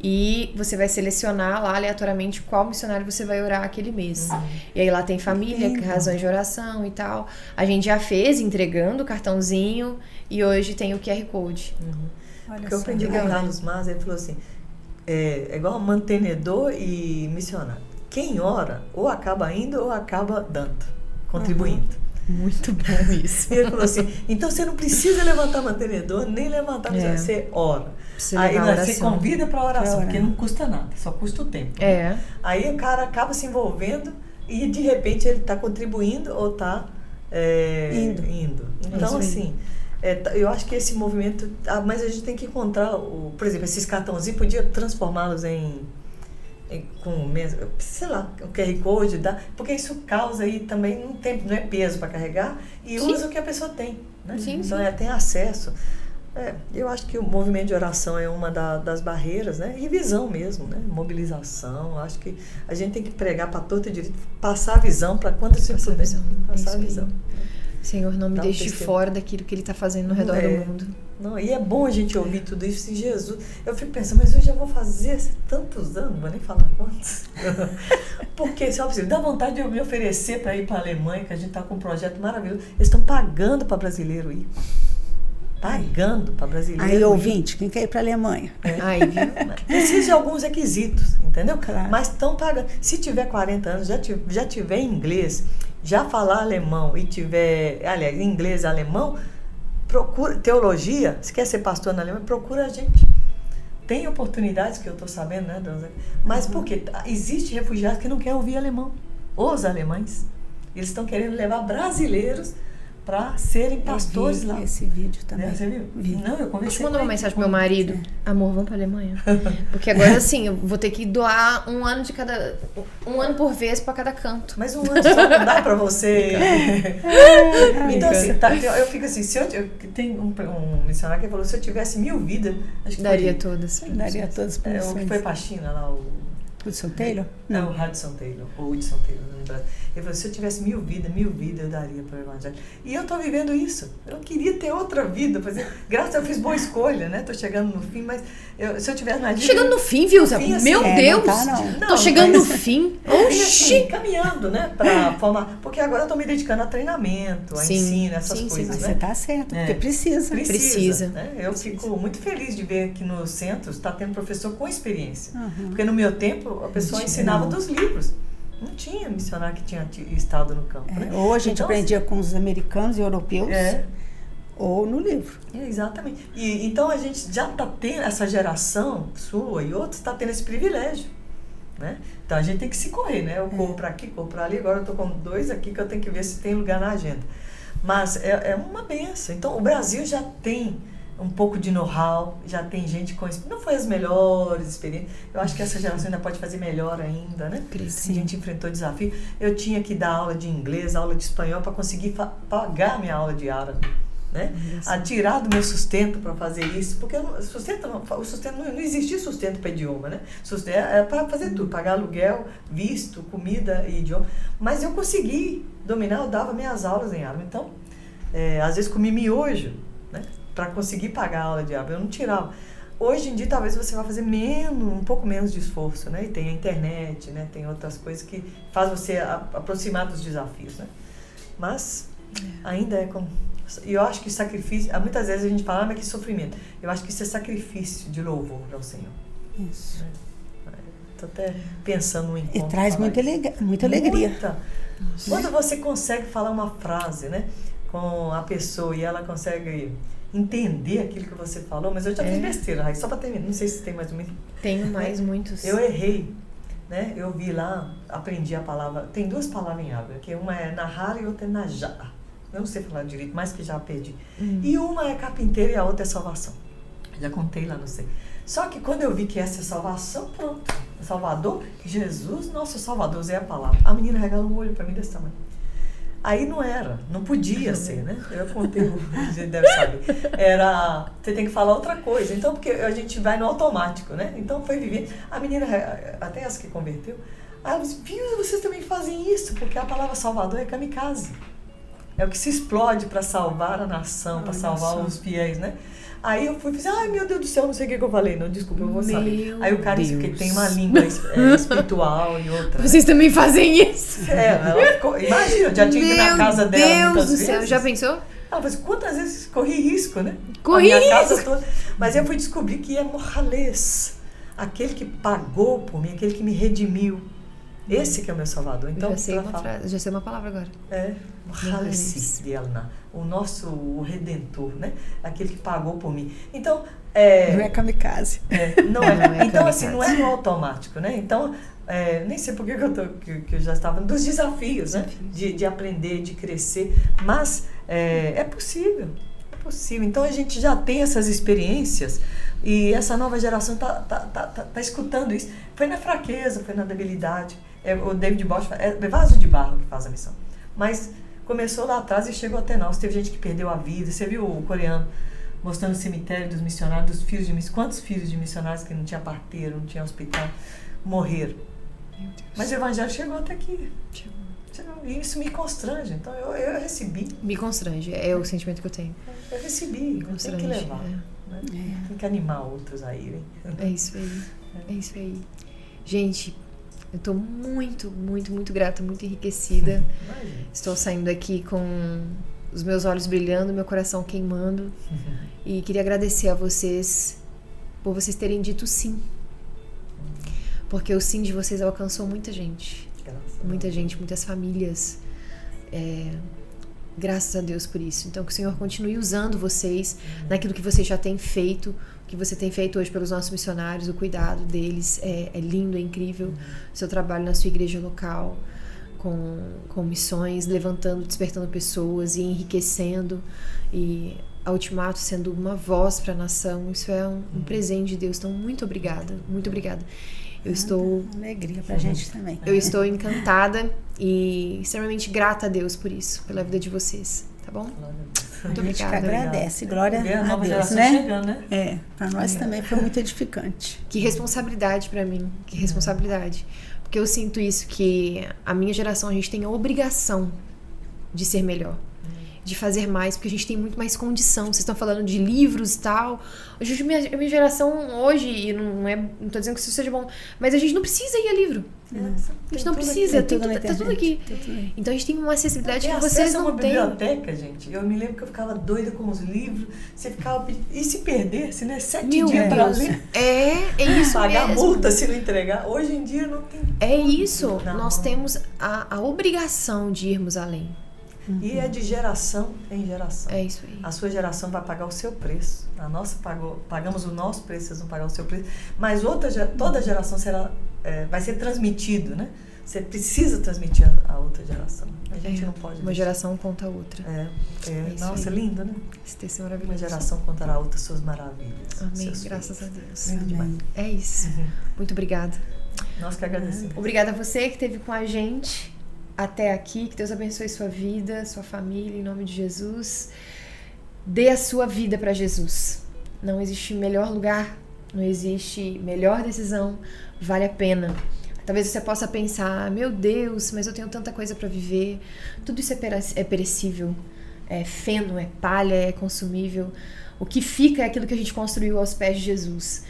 e você vai selecionar lá aleatoriamente qual missionário você vai orar aquele mês. E aí lá tem família, razões de oração e tal. A gente já fez entregando o cartãozinho e hoje tem o QR Code. Porque eu aprendi com o Carlos Mas, ele falou assim, é igual mantenedor e missionário. Quem ora ou acaba indo ou acaba dando, contribuindo. Muito bom isso. E ele falou assim, então você não precisa levantar mantenedor, nem levantar missionário, você ora. Aí você convida para oração, porque não custa nada, só custa o tempo. Né? Aí o cara acaba se envolvendo e de repente ele está contribuindo ou está indo. Então, assim, eu acho que esse movimento... mas a gente tem que encontrar, por exemplo, esses cartãozinhos, podia transformá-los com, sei lá, o QR Code, porque isso causa aí também, não é peso para carregar e usa o que a pessoa tem. Né? Então, tem acesso. Eu acho que o movimento de oração é uma das barreiras, né? E visão mesmo, né? Mobilização. Acho que a gente tem que pregar para todo e direito, passar a visão para quando se puder. Passar a visão. Senhor, não me deixe fora daquilo que Ele está fazendo no redor do mundo. Não, e é bom a gente ouvir tudo isso em Jesus. Eu fico pensando, mas eu já vou fazer tantos anos, não vou nem falar quantos. Porque, se é possível, dá vontade de eu me oferecer para ir para a Alemanha, que a gente está com um projeto maravilhoso. Eles estão pagando para brasileiro ir. Pagando para brasileiro. Aí, ouvinte, quem quer ir para a Alemanha? Aí, viu? Precisa de alguns requisitos, entendeu? Claro. Mas estão pagando. Se tiver 40 anos, já tiver inglês, já falar alemão e tiver, aliás, inglês e alemão, procura teologia. Se quer ser pastor na Alemanha, procura a gente. Tem oportunidades que eu estou sabendo, né, Deus? Mas por quê? Existem refugiados que não querem ouvir alemão. Os alemães. Eles estão querendo levar brasileiros para serem pastores lá. Esse vídeo também. Você viu? Não, eu conversei. Deixa eu mandar uma mensagem pro meu marido. Amor, vamos pra Alemanha. Porque agora, assim, eu vou ter que doar um ano por vez para cada canto. Mas um ano só não dá para você. Então, assim, eu fico assim, tem um missionário que falou, se eu tivesse 1000 vidas, acho que daria todas. Daria todas para o que foi para a China lá, o Hudson Taylor? Não, o Hudson Taylor, ou Hudson Taylor, não lembro. Ele falou, se eu tivesse 1000 vidas eu daria para o Evangelho. E eu estou vivendo isso. Eu queria ter outra vida. Graças a Deus eu fiz boa escolha, né? Estou chegando no fim, mas se eu tivesse na vida... Chegando no fim, viu, Zé? Assim, meu Deus! Tô chegando no fim. Oxi! Caminhando, né? Para formar... Porque agora eu estou me dedicando a treinamento, a ensino, essas coisas, mas né? você está certo, porque precisa. Né? Eu fico muito feliz de ver que nos centros está tendo professor com experiência. Porque no meu tempo, a pessoa ensinava dos livros. Não tinha missionário que tinha estado no campo. Né? Ou a gente aprendia com os americanos e europeus, ou no livro. Exatamente. E então a gente já está tendo, essa geração sua e outros, está tendo esse privilégio. Né? Então a gente tem que se correr, né? Eu corro para aqui, corro para ali, agora eu estou com 2 aqui que eu tenho que ver se tem lugar na agenda. Mas é uma benção. Então o Brasil já tem um pouco de know-how, já tem gente com... Não foi as melhores experiências. Eu acho que essa geração ainda pode fazer melhor ainda, né? Sim. A gente enfrentou desafio. Eu tinha que dar aula de inglês, aula de espanhol para conseguir pagar minha aula de árabe. Né? A tirar do meu sustento para fazer isso, porque o sustento não existia sustento para idioma, né? Sustento é para fazer tudo, pagar aluguel, visto, comida e idioma. Mas eu consegui dominar, eu dava minhas aulas em árabe. Então, às vezes comi miojo, né? Para conseguir pagar a aula de árabe, eu não tirava. Hoje em dia, talvez você vá fazer um pouco menos de esforço, né? E tem a internet, né? Tem outras coisas que faz você aproximar dos desafios, né? Mas ainda é E eu acho que sacrifício, muitas vezes a gente fala, mas que sofrimento. Eu acho que isso é sacrifício de louvor ao Senhor. Isso. Estou até pensando no encontro. E traz muita alegria. Muita. Quando você consegue falar uma frase, né, com a pessoa e ela consegue entender aquilo que você falou, mas eu já fiz besteira, Raíssa, só para terminar, não sei se tem mais um minuto. Tenho mais muitos. Eu errei, né? Eu vi lá, aprendi a palavra, tem 2 palavras em árabe, que uma é nahar e outra é najar. Eu não sei falar direito, mais que já perdi. E uma é carpinteiro e a outra é salvação. Já contei lá, não sei. Só que quando eu vi que essa é salvação, pronto. Salvador, Jesus, nosso Salvador, usei a palavra. A menina regalou um olho para mim desse tamanho. Aí não podia ser, né? Eu contei, a gente deve saber. Você tem que falar outra coisa. Então, porque a gente vai no automático, né? Então, foi viver. A menina, até essa que converteu, ela disse, viu, vocês também fazem isso, porque a palavra Salvador é kamikaze. É o que se explode para salvar a nação, para salvar os fiéis, né? Aí eu fui e fiz, ai meu Deus do céu, não sei o que eu falei. Não, desculpa, eu vou saber. Aí o cara disse que tem uma língua espiritual e outra. Vocês também fazem isso? Ela ficou, imagina, eu já tinha ido na casa dela muitas vezes. Meu Deus do céu, já pensou? Ela falou, quantas vezes corri risco, né? Corri risco. Casa toda. Mas eu fui descobrir que é Mohalês, aquele que pagou por mim, aquele que me redimiu. Esse que é o meu Salvador. Então, já sei uma palavra agora. Mohalês, o nosso Redentor, né? Aquele que pagou por mim. Então, não é kamikaze. Não é. Então, assim, não é no automático, né? Então, nem sei por que eu já estava dos desafios, né? De aprender, de crescer. Mas é possível. É possível. Então, a gente já tem essas experiências e essa nova geração tá escutando isso. Foi na fraqueza, foi na debilidade. O David Bosch é vaso de barro que faz a missão. Mas começou lá atrás e chegou até nós. Teve gente que perdeu a vida. Você viu o coreano mostrando o cemitério dos missionários, dos filhos de missionários. Quantos filhos de missionários que não tinha parteiro, não tinha hospital, morreram. Mas o evangelho chegou até aqui. Chegou. E isso me constrange. Então eu recebi. Me constrange. É o sentimento que eu tenho. Eu recebi. Eu tenho que levar. Né? Tem que animar outros aí. Hein? É isso aí. É isso aí. Gente, eu tô muito, muito, muito grata, muito enriquecida. Estou saindo aqui com os meus olhos brilhando, meu coração queimando. E queria agradecer a vocês por vocês terem dito sim. Porque o sim de vocês alcançou muita gente. Muita gente, muitas famílias. Graças a Deus por isso. Então, que o Senhor continue usando vocês naquilo que vocês já têm feito, o que você tem feito hoje pelos nossos missionários, o cuidado deles é lindo, é incrível. O seu trabalho na sua igreja local, com missões, levantando, despertando pessoas e enriquecendo. E a Ultimato sendo uma voz para a nação. Isso é um presente de Deus. Então, muito obrigada. Muito obrigada. Eu estou... Alegria pra gente também. Eu estou encantada e extremamente grata a Deus por isso, pela vida de vocês, tá bom? Muito obrigada. A gente que agradece, glória a Deus, né? Chegando, né? Para nós também foi muito edificante. Que responsabilidade para mim, que responsabilidade. Porque eu sinto isso, que a minha geração, a gente tem a obrigação de ser melhor. De fazer mais, porque a gente tem muito mais condição. Vocês estão falando de livros e tal. Hoje, a minha geração, hoje, e não tô dizendo que isso seja bom, mas a gente não precisa ir a livro. A gente não precisa, tá tudo aqui. Então a gente tem uma acessibilidade que vocês não têm. Uma biblioteca, gente. Eu me lembro que eu ficava doida com os livros. Você ficava... E se perdesse, né? 7 dias pra ler. É isso pagar mesmo. multa se não entregar. Hoje em dia não tem. É isso. Nós temos a obrigação de irmos além. E é de geração em geração. É isso aí. A sua geração vai pagar o seu preço. A nossa pagamos o nosso preço, vocês vão pagar o seu preço. Mas toda geração vai ser transmitido, né? Você precisa transmitir a outra geração. A gente não pode. Uma geração conta a outra. Nossa, lindo, né? Esse texto é maravilhoso. Uma geração contará a outra suas maravilhas. Amém. Graças a Deus. Lindo demais. É isso. Muito obrigada. Nós que agradecemos. Obrigada a você que esteve com a gente até aqui, que Deus abençoe sua vida, sua família, em nome de Jesus. Dê a sua vida para Jesus. Não existe melhor lugar, não existe melhor decisão, vale a pena. Talvez você possa pensar, meu Deus, mas eu tenho tanta coisa para viver. Tudo isso é perecível, é feno, é palha, é consumível. O que fica é aquilo que a gente construiu aos pés de Jesus.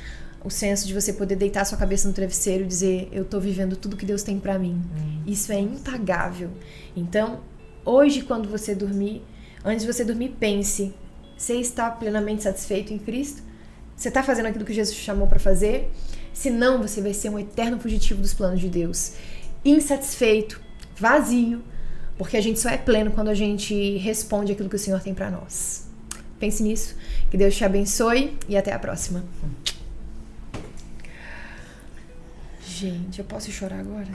O senso de você poder deitar sua cabeça no travesseiro e dizer, eu tô vivendo tudo que Deus tem pra mim. Isso é impagável. Então, hoje, quando você dormir, Antes de você dormir, pense. Você está plenamente satisfeito em Cristo? Você está fazendo aquilo que Jesus te chamou para fazer? Se não, você vai ser um eterno fugitivo dos planos de Deus. Insatisfeito, vazio, porque a gente só é pleno quando a gente responde aquilo que o Senhor tem para nós. Pense nisso. Que Deus te abençoe e até a próxima. Gente, eu posso chorar agora?